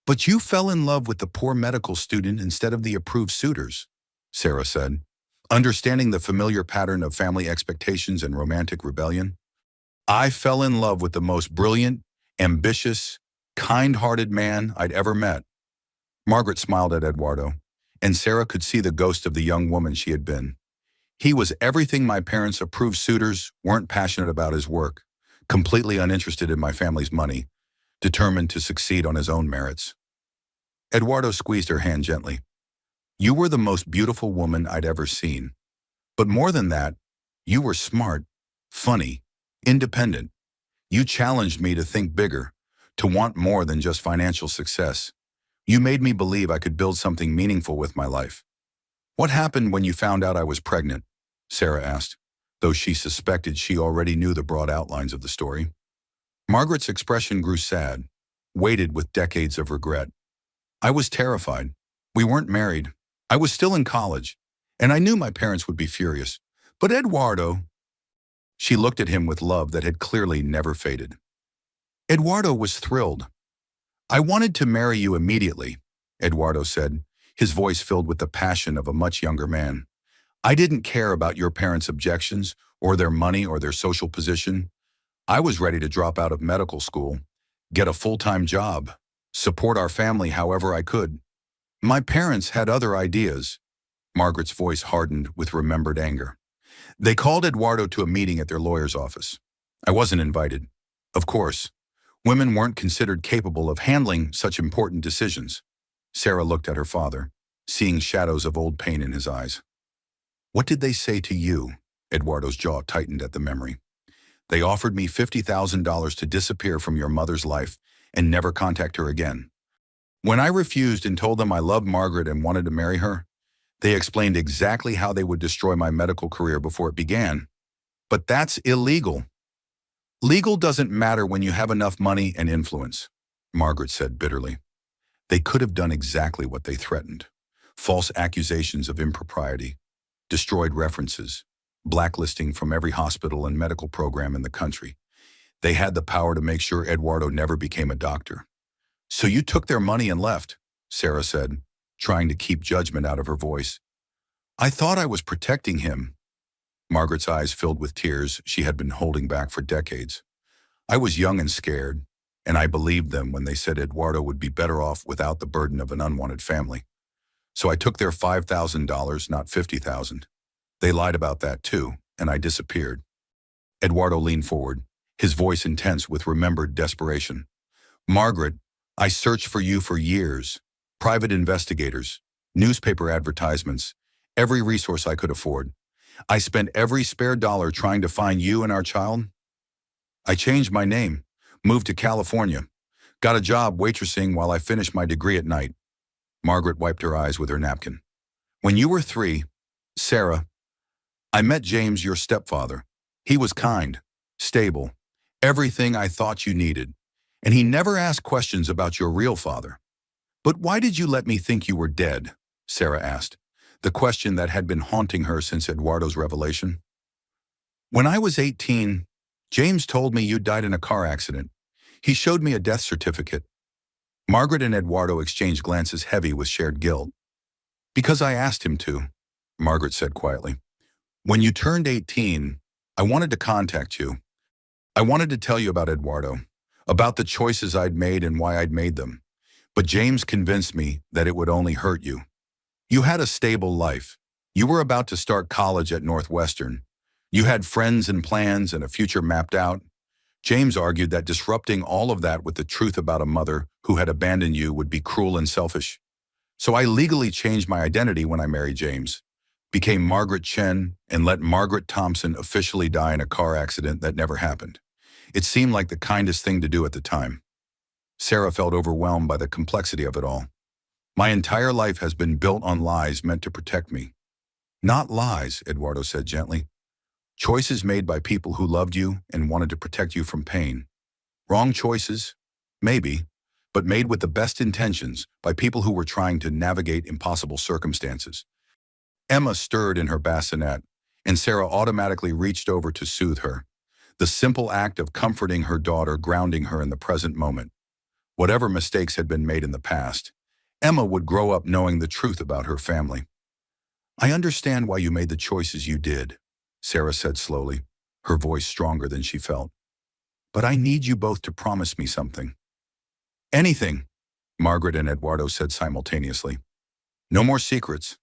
"But you fell in love with the poor medical student instead of the approved suitors," Sarah said, understanding the familiar pattern of family expectations and romantic rebellion. "I fell in love with the most brilliant, ambitious, kind-hearted man I'd ever met. Margaret smiled at Eduardo, and Sarah could see the ghost of the young woman she had been. He was everything my parents' approved suitors weren't passionate about his work, completely uninterested in my family's money, determined to succeed on his own merits. Eduardo squeezed her hand gently. You were the most beautiful woman I'd ever seen. But more than that, you were smart, funny, independent. You challenged me to think bigger, to want more than just financial success. You made me believe I could build something meaningful with my life. What happened when you found out I was pregnant? Sarah asked, though she suspected she already knew the broad outlines of the story. Margaret's expression grew sad, weighted with decades of regret. I was terrified. We weren't married. I was still in college, and I knew my parents would be furious. But Eduardo, she looked at him with love that had clearly never faded. Eduardo was thrilled. I wanted to marry you immediately, Eduardo said, his voice filled with the passion of a much younger man. I didn't care about your parents' objections or their money or their social position. I was ready to drop out of medical school, get a full-time job, support our family however I could. My parents had other ideas. Margaret's voice hardened with remembered anger. They called Eduardo to a meeting at their lawyer's office. I wasn't invited. Of course, women weren't considered capable of handling such important decisions. Sarah looked at her father, seeing shadows of old pain in his eyes. What did they say to you? Eduardo's jaw tightened at the memory. They offered me $50,000 to disappear from your mother's life and never contact her again. When I refused and told them I loved Margaret and wanted to marry her, they explained exactly how they would destroy my medical career before it began. But that's illegal. Legal doesn't matter when you have enough money and influence, Margaret said bitterly. They could have done exactly what they threatened. False accusations of impropriety, destroyed references, blacklisting from every hospital and medical program in the country. They had the power to make sure Eduardo never became a doctor. So you took their money and left, Sarah said, trying to keep judgment out of her voice. I thought I was protecting him. Margaret's eyes filled with tears she had been holding back for decades. I was young and scared, and I believed them when they said Eduardo would be better off without the burden of an unwanted family. So I took their $5,000, not $50,000. They lied about that too, and I disappeared. Eduardo leaned forward, his voice intense with remembered desperation. Margaret, I searched for you for years. Private investigators, newspaper advertisements, every resource I could afford. I spent every spare dollar trying to find you and our child. I changed my name, moved to California, got a job waitressing while I finished my degree at night. Margaret wiped her eyes with her napkin. When you were 3, Sarah, I met James, your stepfather. He was kind, stable, everything I thought you needed, and he never asked questions about your real father. But why did you let me think you were dead? Sarah asked, the question that had been haunting her since Eduardo's revelation. When I was 18, James told me you died in a car accident. He showed me a death certificate. Margaret and Eduardo exchanged glances heavy with shared guilt. Because I asked him to, Margaret said quietly. When you turned 18, I wanted to contact you. I wanted to tell you about Eduardo, about the choices I'd made and why I'd made them. But James convinced me that it would only hurt you. You had a stable life. You were about to start college at Northwestern. You had friends and plans and a future mapped out. James argued that disrupting all of that with the truth about a mother who had abandoned you would be cruel and selfish. So I legally changed my identity when I married James, became Margaret Chen, and let Margaret Thompson officially die in a car accident that never happened. It seemed like the kindest thing to do at the time. Sarah felt overwhelmed by the complexity of it all. My entire life has been built on lies meant to protect me. Not lies, Eduardo said gently. Choices made by people who loved you and wanted to protect you from pain. Wrong choices? Maybe, but made with the best intentions by people who were trying to navigate impossible circumstances. Emma stirred in her bassinet, and Sarah automatically reached over to soothe her. The simple act of comforting her daughter, grounding her in the present moment. Whatever mistakes had been made in the past, Emma would grow up knowing the truth about her family. I understand why you made the choices you did, Sarah said slowly, her voice stronger than she felt. But I need you both to promise me something. Anything, Margaret and Eduardo said simultaneously. No more secrets.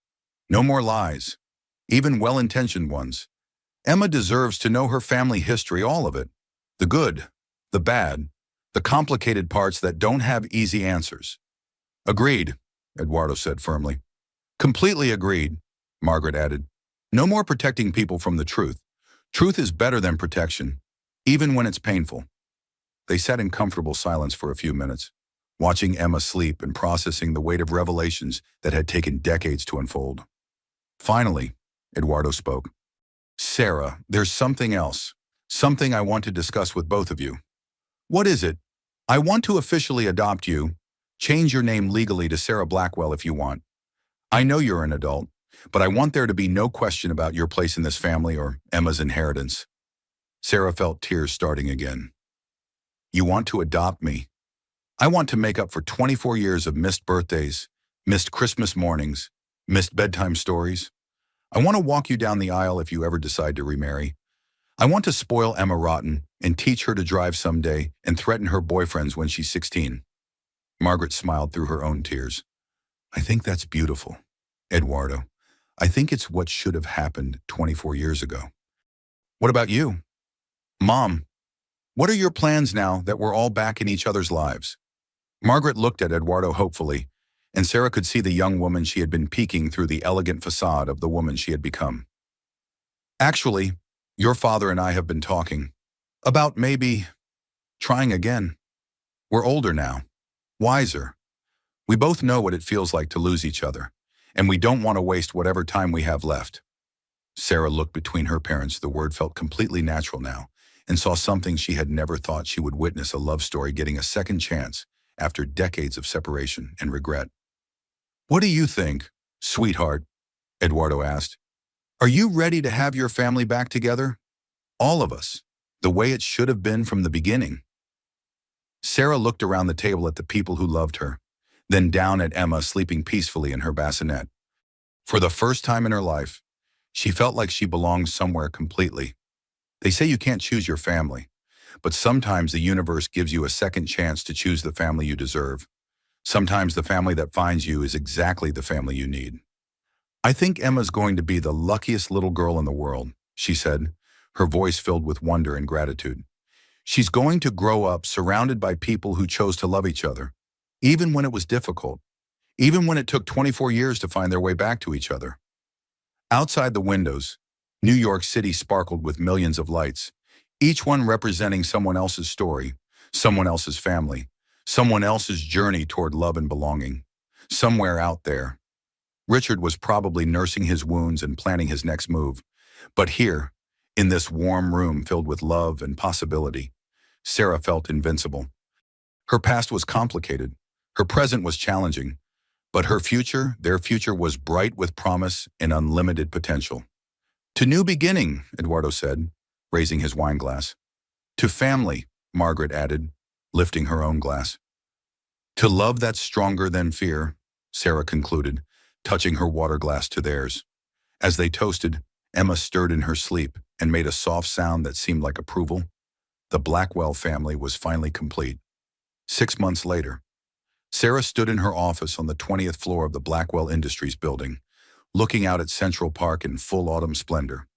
No more lies. Even well-intentioned ones. Emma deserves to know her family history, all of it. The good, the bad, the complicated parts that don't have easy answers. Agreed, Eduardo said firmly. Completely agreed, Margaret added. No more protecting people from the truth. Truth is better than protection, even when it's painful. They sat in comfortable silence for a few minutes, watching Emma sleep and processing the weight of revelations that had taken decades to unfold. Finally, Eduardo spoke. Sarah, there's something else. Something I want to discuss with both of you. What is it? I want to officially adopt you. Change your name legally to Sarah Blackwell if you want. I know you're an adult, but I want there to be no question about your place in this family or Emma's inheritance. Sarah felt tears starting again. You want to adopt me? I want to make up for 24 years of missed birthdays, missed Christmas mornings, missed bedtime stories. I want to walk you down the aisle if you ever decide to remarry. I want to spoil Emma rotten and teach her to drive someday and threaten her boyfriends when she's 16. Margaret smiled through her own tears. I think that's beautiful, Eduardo. I think it's what should have happened 24 years ago. What about you? Mom, what are your plans now that we're all back in each other's lives? Margaret looked at Eduardo hopefully, and Sarah could see the young woman she had been peeking through the elegant facade of the woman she had become. Actually, your father and I have been talking about maybe trying again. We're older now, wiser. We both know what it feels like to lose each other, and we don't want to waste whatever time we have left. Sarah looked between her parents. The word felt completely natural now, and saw something she had never thought she would witness, a love story getting a second chance after decades of separation and regret. What do you think, sweetheart? Eduardo asked. Are you ready to have your family back together? All of us, the way it should have been from the beginning. Sarah looked around the table at the people who loved her, then down at Emma sleeping peacefully in her bassinet. For the first time in her life, she felt like she belonged somewhere completely. They say you can't choose your family, but sometimes the universe gives you a second chance to choose the family you deserve. Sometimes the family that finds you is exactly the family you need. I think Emma's going to be the luckiest little girl in the world, she said, her voice filled with wonder and gratitude. She's going to grow up surrounded by people who chose to love each other, even when it was difficult, even when it took 24 years to find their way back to each other. Outside the windows, New York City sparkled with millions of lights, each one representing someone else's story, someone else's family, someone else's journey toward love and belonging. Somewhere out there, Richard was probably nursing his wounds and planning his next move. But here, in this warm room filled with love and possibility, Sarah felt invincible. Her past was complicated, her present was challenging, but her future, their future, was bright with promise and unlimited potential. To new beginning, Eduardo said, raising his wine glass. To family, Margaret added, lifting her own glass. To love that's stronger than fear, Sarah concluded, touching her water glass to theirs. As they toasted, Emma stirred in her sleep and made a soft sound that seemed like approval. The Blackwell family was finally complete. 6 months later, Sarah stood in her office on the 20th floor of the Blackwell Industries building, looking out at Central Park in full autumn splendor.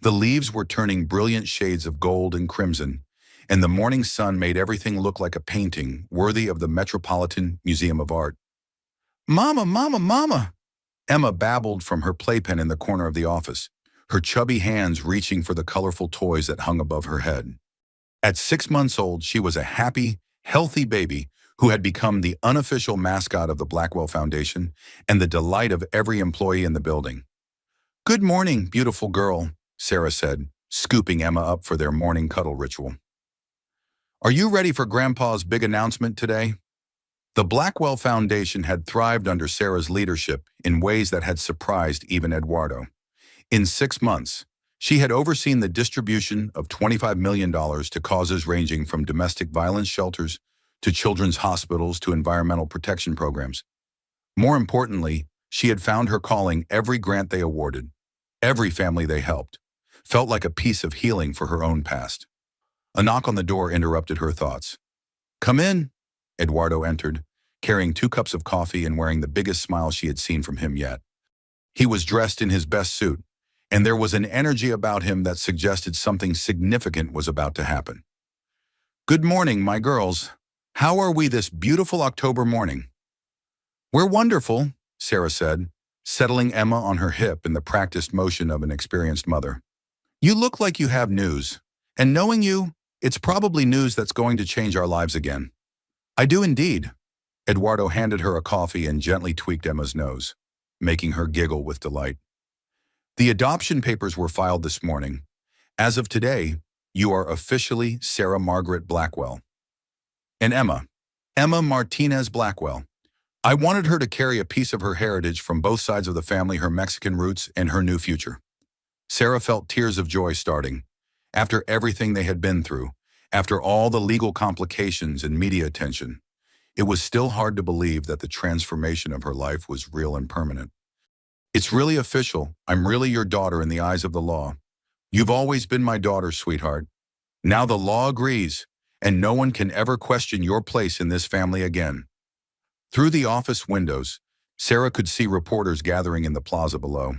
The leaves were turning brilliant shades of gold and crimson, and the morning sun made everything look like a painting worthy of the Metropolitan Museum of Art. Mama, mama, mama! Emma babbled from her playpen in the corner of the office, her chubby hands reaching for the colorful toys that hung above her head. At 6 months old, she was a happy, healthy baby who had become the unofficial mascot of the Blackwell Foundation and the delight of every employee in the building. Good morning, beautiful girl, Sarah said, scooping Emma up for their morning cuddle ritual. Are you ready for Grandpa's big announcement today? The Blackwell Foundation had thrived under Sarah's leadership in ways that had surprised even Eduardo. In 6 months, she had overseen the distribution of $25 million to causes ranging from domestic violence shelters to children's hospitals to environmental protection programs. More importantly, she had found her calling. Every grant they awarded, every family they helped, felt like a piece of healing for her own past. A knock on the door interrupted her thoughts. Come in, Eduardo entered, carrying 2 cups of coffee and wearing the biggest smile she had seen from him yet. He was dressed in his best suit, and there was an energy about him that suggested something significant was about to happen. "Good morning, my girls. How are we this beautiful October morning?" "We're wonderful," Sarah said, settling Emma on her hip in the practiced motion of an experienced mother. "You look like you have news, and knowing you, it's probably news that's going to change our lives again." "I do indeed." Eduardo handed her a coffee and gently tweaked Emma's nose, making her giggle with delight. "The adoption papers were filed this morning. As of today, you are officially Sarah Margaret Blackwell. And Emma Martinez Blackwell. I wanted her to carry a piece of her heritage from both sides of the family, her Mexican roots and her new future." Sarah felt tears of joy starting. After everything they had been through, after all the legal complications and media attention, it was still hard to believe that the transformation of her life was real and permanent. "It's really official. I'm really your daughter in the eyes of the law. You've always been my daughter, sweetheart. Now the law agrees, and no one can ever question your place in this family again." Through the office windows, Sarah could see reporters gathering in the plaza below.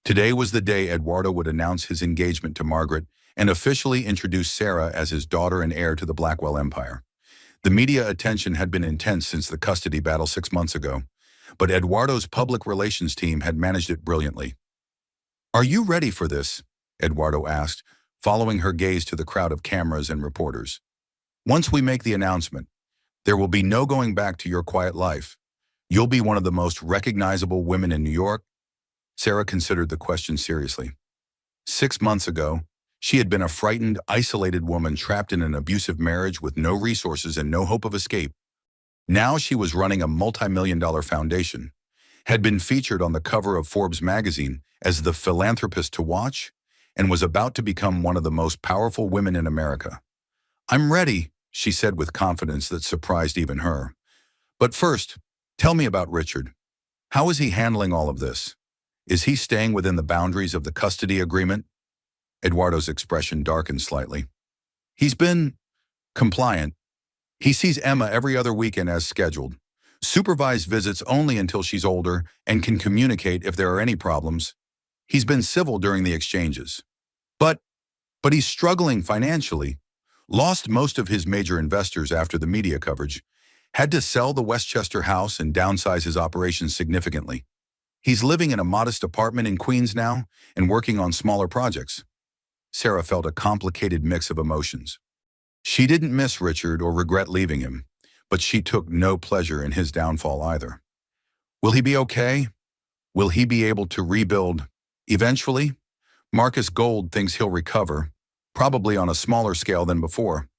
Today was the day Eduardo would announce his engagement to Margaret and officially introduce Sarah as his daughter and heir to the Blackwell empire. The media attention had been intense since the custody battle 6 months ago, but Eduardo's public relations team had managed it brilliantly. "Are you ready for this?" Eduardo asked, following her gaze to the crowd of cameras and reporters. "Once we make the announcement, there will be no going back to your quiet life. You'll be one of the most recognizable women in New York." Sarah considered the question seriously. 6 months ago, she had been a frightened, isolated woman trapped in an abusive marriage with no resources and no hope of escape. Now she was running a multi-million-dollar foundation, had been featured on the cover of Forbes magazine as the philanthropist to watch, and was about to become one of the most powerful women in America. "I'm ready," she said with confidence that surprised even her. "But first, tell me about Richard. How is he handling all of this? Is he staying within the boundaries of the custody agreement?" Eduardo's expression darkened slightly. "He's been compliant. He sees Emma every other weekend as scheduled. Supervised visits only until she's older and can communicate if there are any problems. He's been civil during the exchanges. But he's struggling financially. Lost most of his major investors after the media coverage. Had to sell the Westchester house and downsize his operations significantly. He's living in a modest apartment in Queens now and working on smaller projects." Sarah felt a complicated mix of emotions. She didn't miss Richard or regret leaving him, but she took no pleasure in his downfall either. Will he be okay? Will he be able to rebuild eventually? Marcus Gold thinks he'll recover, probably on a smaller scale than before.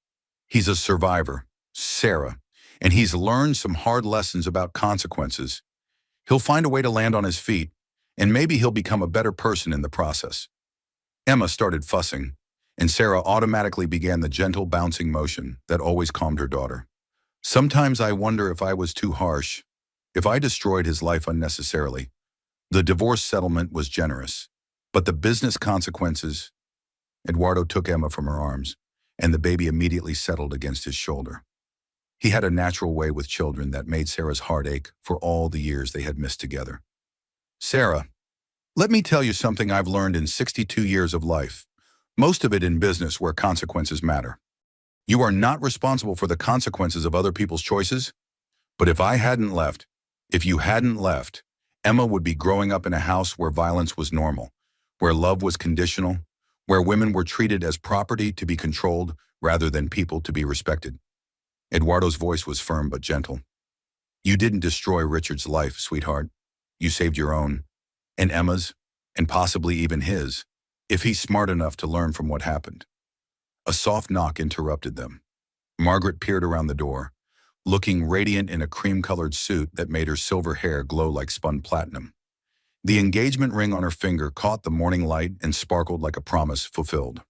He's a survivor, Sarah, and he's learned some hard lessons about consequences. He'll find a way to land on his feet, and maybe he'll become a better person in the process. Emma started fussing, and Sarah automatically began the gentle bouncing motion that always calmed her daughter. "Sometimes I wonder if I was too harsh, if I destroyed his life unnecessarily. The divorce settlement was generous, but the business consequences..." Eduardo took Emma from her arms, and the baby immediately settled against his shoulder. He had a natural way with children that made Sarah's heart ache for all the years they had missed together. "Sarah, let me tell you something I've learned in 62 years of life, most of it in business where consequences matter. You are not responsible for the consequences of other people's choices, but if you hadn't left, Emma would be growing up in a house where violence was normal, where love was conditional, where women were treated as property to be controlled rather than people to be respected." Eduardo's voice was firm but gentle. "You didn't destroy Richard's life, sweetheart. You saved your own, and Emma's, and possibly even his, if he's smart enough to learn from what happened." A soft knock interrupted them. Margaret peered around the door, looking radiant in a cream-colored suit that made her silver hair glow like spun platinum. The engagement ring on her finger caught the morning light and sparkled like a promise fulfilled.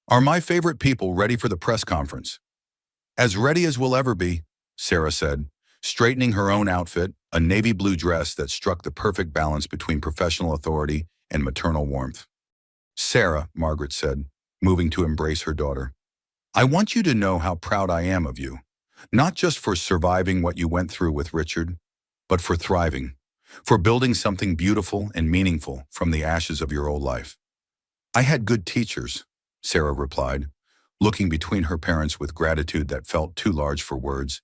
"Are my favorite people ready for the press conference?" "As ready as we'll ever be," Sarah said, straightening her own outfit, a navy blue dress that struck the perfect balance between professional authority and maternal warmth. "Sarah," Margaret said, moving to embrace her daughter, "I want you to know how proud I am of you. Not just for surviving what you went through with Richard, but for thriving, for building something beautiful and meaningful from the ashes of your old life. I had good teachers, Sarah replied, looking between her parents with gratitude that felt too large for words.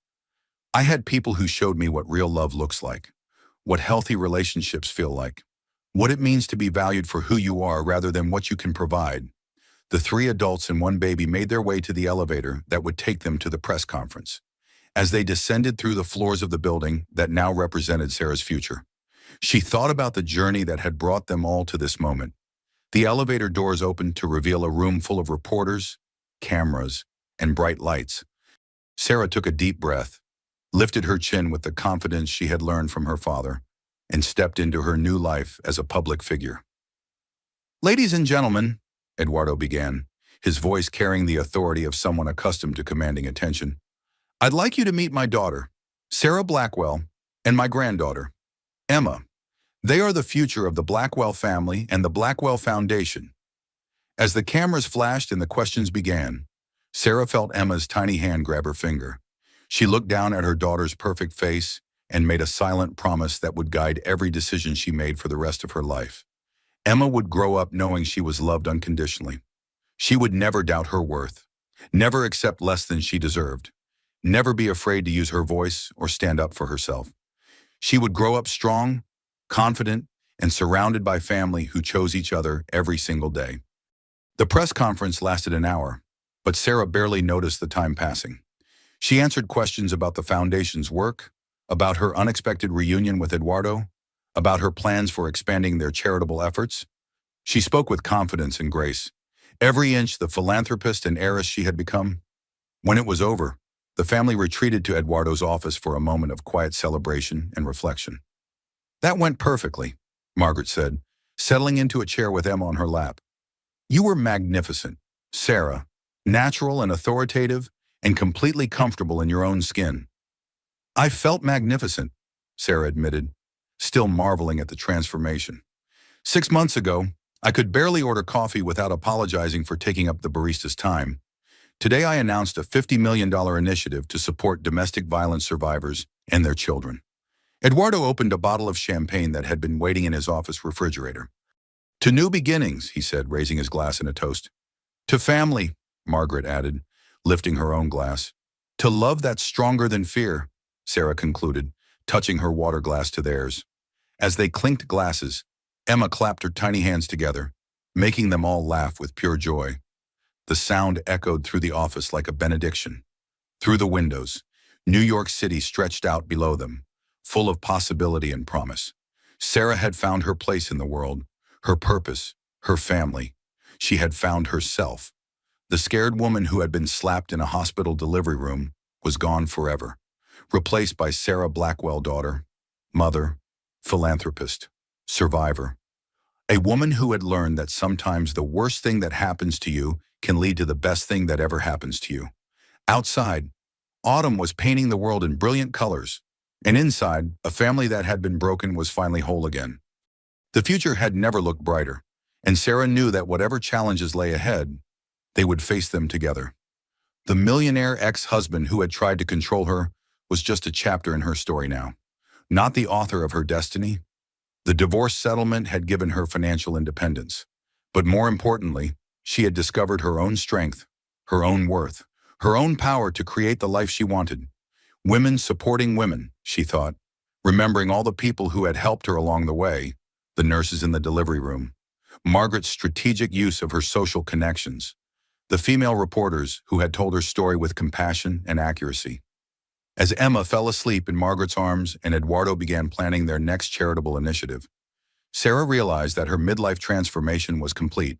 I had people who showed me what real love looks like, what healthy relationships feel like, what it means to be valued for who you are rather than what you can provide. The three adults and one baby made their way to the elevator that would take them to the press conference. As they descended through the floors of the building that now represented Sarah's future, she thought about the journey that had brought them all to this moment. The elevator doors opened to reveal a room full of reporters, cameras, and bright lights. Sarah took a deep breath, lifted her chin with the confidence she had learned from her father, and stepped into her new life as a public figure. "Ladies and gentlemen," Eduardo began, his voice carrying the authority of someone accustomed to commanding attention, "I'd like you to meet my daughter, Sarah Blackwell, and my granddaughter, Emma. They are the future of the Blackwell family and the Blackwell Foundation." As the cameras flashed and the questions began, Sarah felt Emma's tiny hand grab her finger. She looked down at her daughter's perfect face and made a silent promise that would guide every decision she made for the rest of her life. Emma would grow up knowing she was loved unconditionally. She would never doubt her worth, never accept less than she deserved, never be afraid to use her voice or stand up for herself. She would grow up strong, confident, and surrounded by family who chose each other every single day. The press conference lasted an hour, but Sarah barely noticed the time passing. She answered questions about the foundation's work, about her unexpected reunion with Eduardo, about her plans for expanding their charitable efforts. She spoke with confidence and grace, every inch the philanthropist and heiress she had become. When it was over, the family retreated to Eduardo's office for a moment of quiet celebration and reflection. "That went perfectly," Margaret said, settling into a chair with Emma on her lap. "You were magnificent, Sarah, natural and authoritative, and completely comfortable in your own skin." "I felt magnificent," Sarah admitted, still marveling at the transformation. "6 months ago, I could barely order coffee without apologizing for taking up the barista's time. Today I announced a $50 million initiative to support domestic violence survivors and their children." Eduardo opened a bottle of champagne that had been waiting in his office refrigerator. "To new beginnings," he said, raising his glass in a toast. "To family," Margaret added, lifting her own glass. "To love that's stronger than fear," Sarah concluded, touching her water glass to theirs. As they clinked glasses, Emma clapped her tiny hands together, making them all laugh with pure joy. The sound echoed through the office like a benediction. Through the windows, New York City stretched out below them, full of possibility and promise. Sarah had found her place in the world, her purpose, her family. She had found herself. The scared woman who had been slapped in a hospital delivery room was gone forever, replaced by Sarah Blackwell, daughter, mother, philanthropist, survivor. A woman who had learned that sometimes the worst thing that happens to you can lead to the best thing that ever happens to you. Outside, autumn was painting the world in brilliant colors, and inside, a family that had been broken was finally whole again. The future had never looked brighter, and Sarah knew that whatever challenges lay ahead, they would face them together. The millionaire ex-husband who had tried to control her was just a chapter in her story now, not the author of her destiny. The divorce settlement had given her financial independence, but more importantly, she had discovered her own strength, her own worth, her own power to create the life she wanted. Women supporting women, she thought, remembering all the people who had helped her along the way, the nurses in the delivery room, Margaret's strategic use of her social connections, the female reporters who had told her story with compassion and accuracy. As Emma fell asleep in Margaret's arms and Eduardo began planning their next charitable initiative, Sarah realized that her midlife transformation was complete.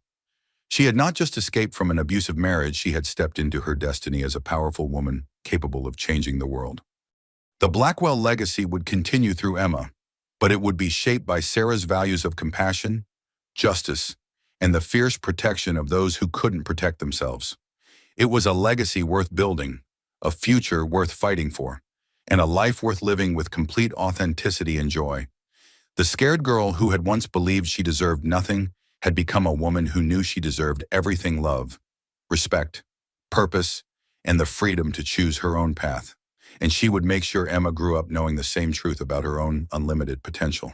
She had not just escaped from an abusive marriage, she had stepped into her destiny as a powerful woman capable of changing the world. The Blackwell legacy would continue through Emma, but it would be shaped by Sarah's values of compassion, justice, and the fierce protection of those who couldn't protect themselves. It was a legacy worth building, a future worth fighting for, and a life worth living with complete authenticity and joy. The scared girl who had once believed she deserved nothing had become a woman who knew she deserved everything: love, respect, purpose, and the freedom to choose her own path. and she would make sure Emma grew up knowing the same truth about her own unlimited potential.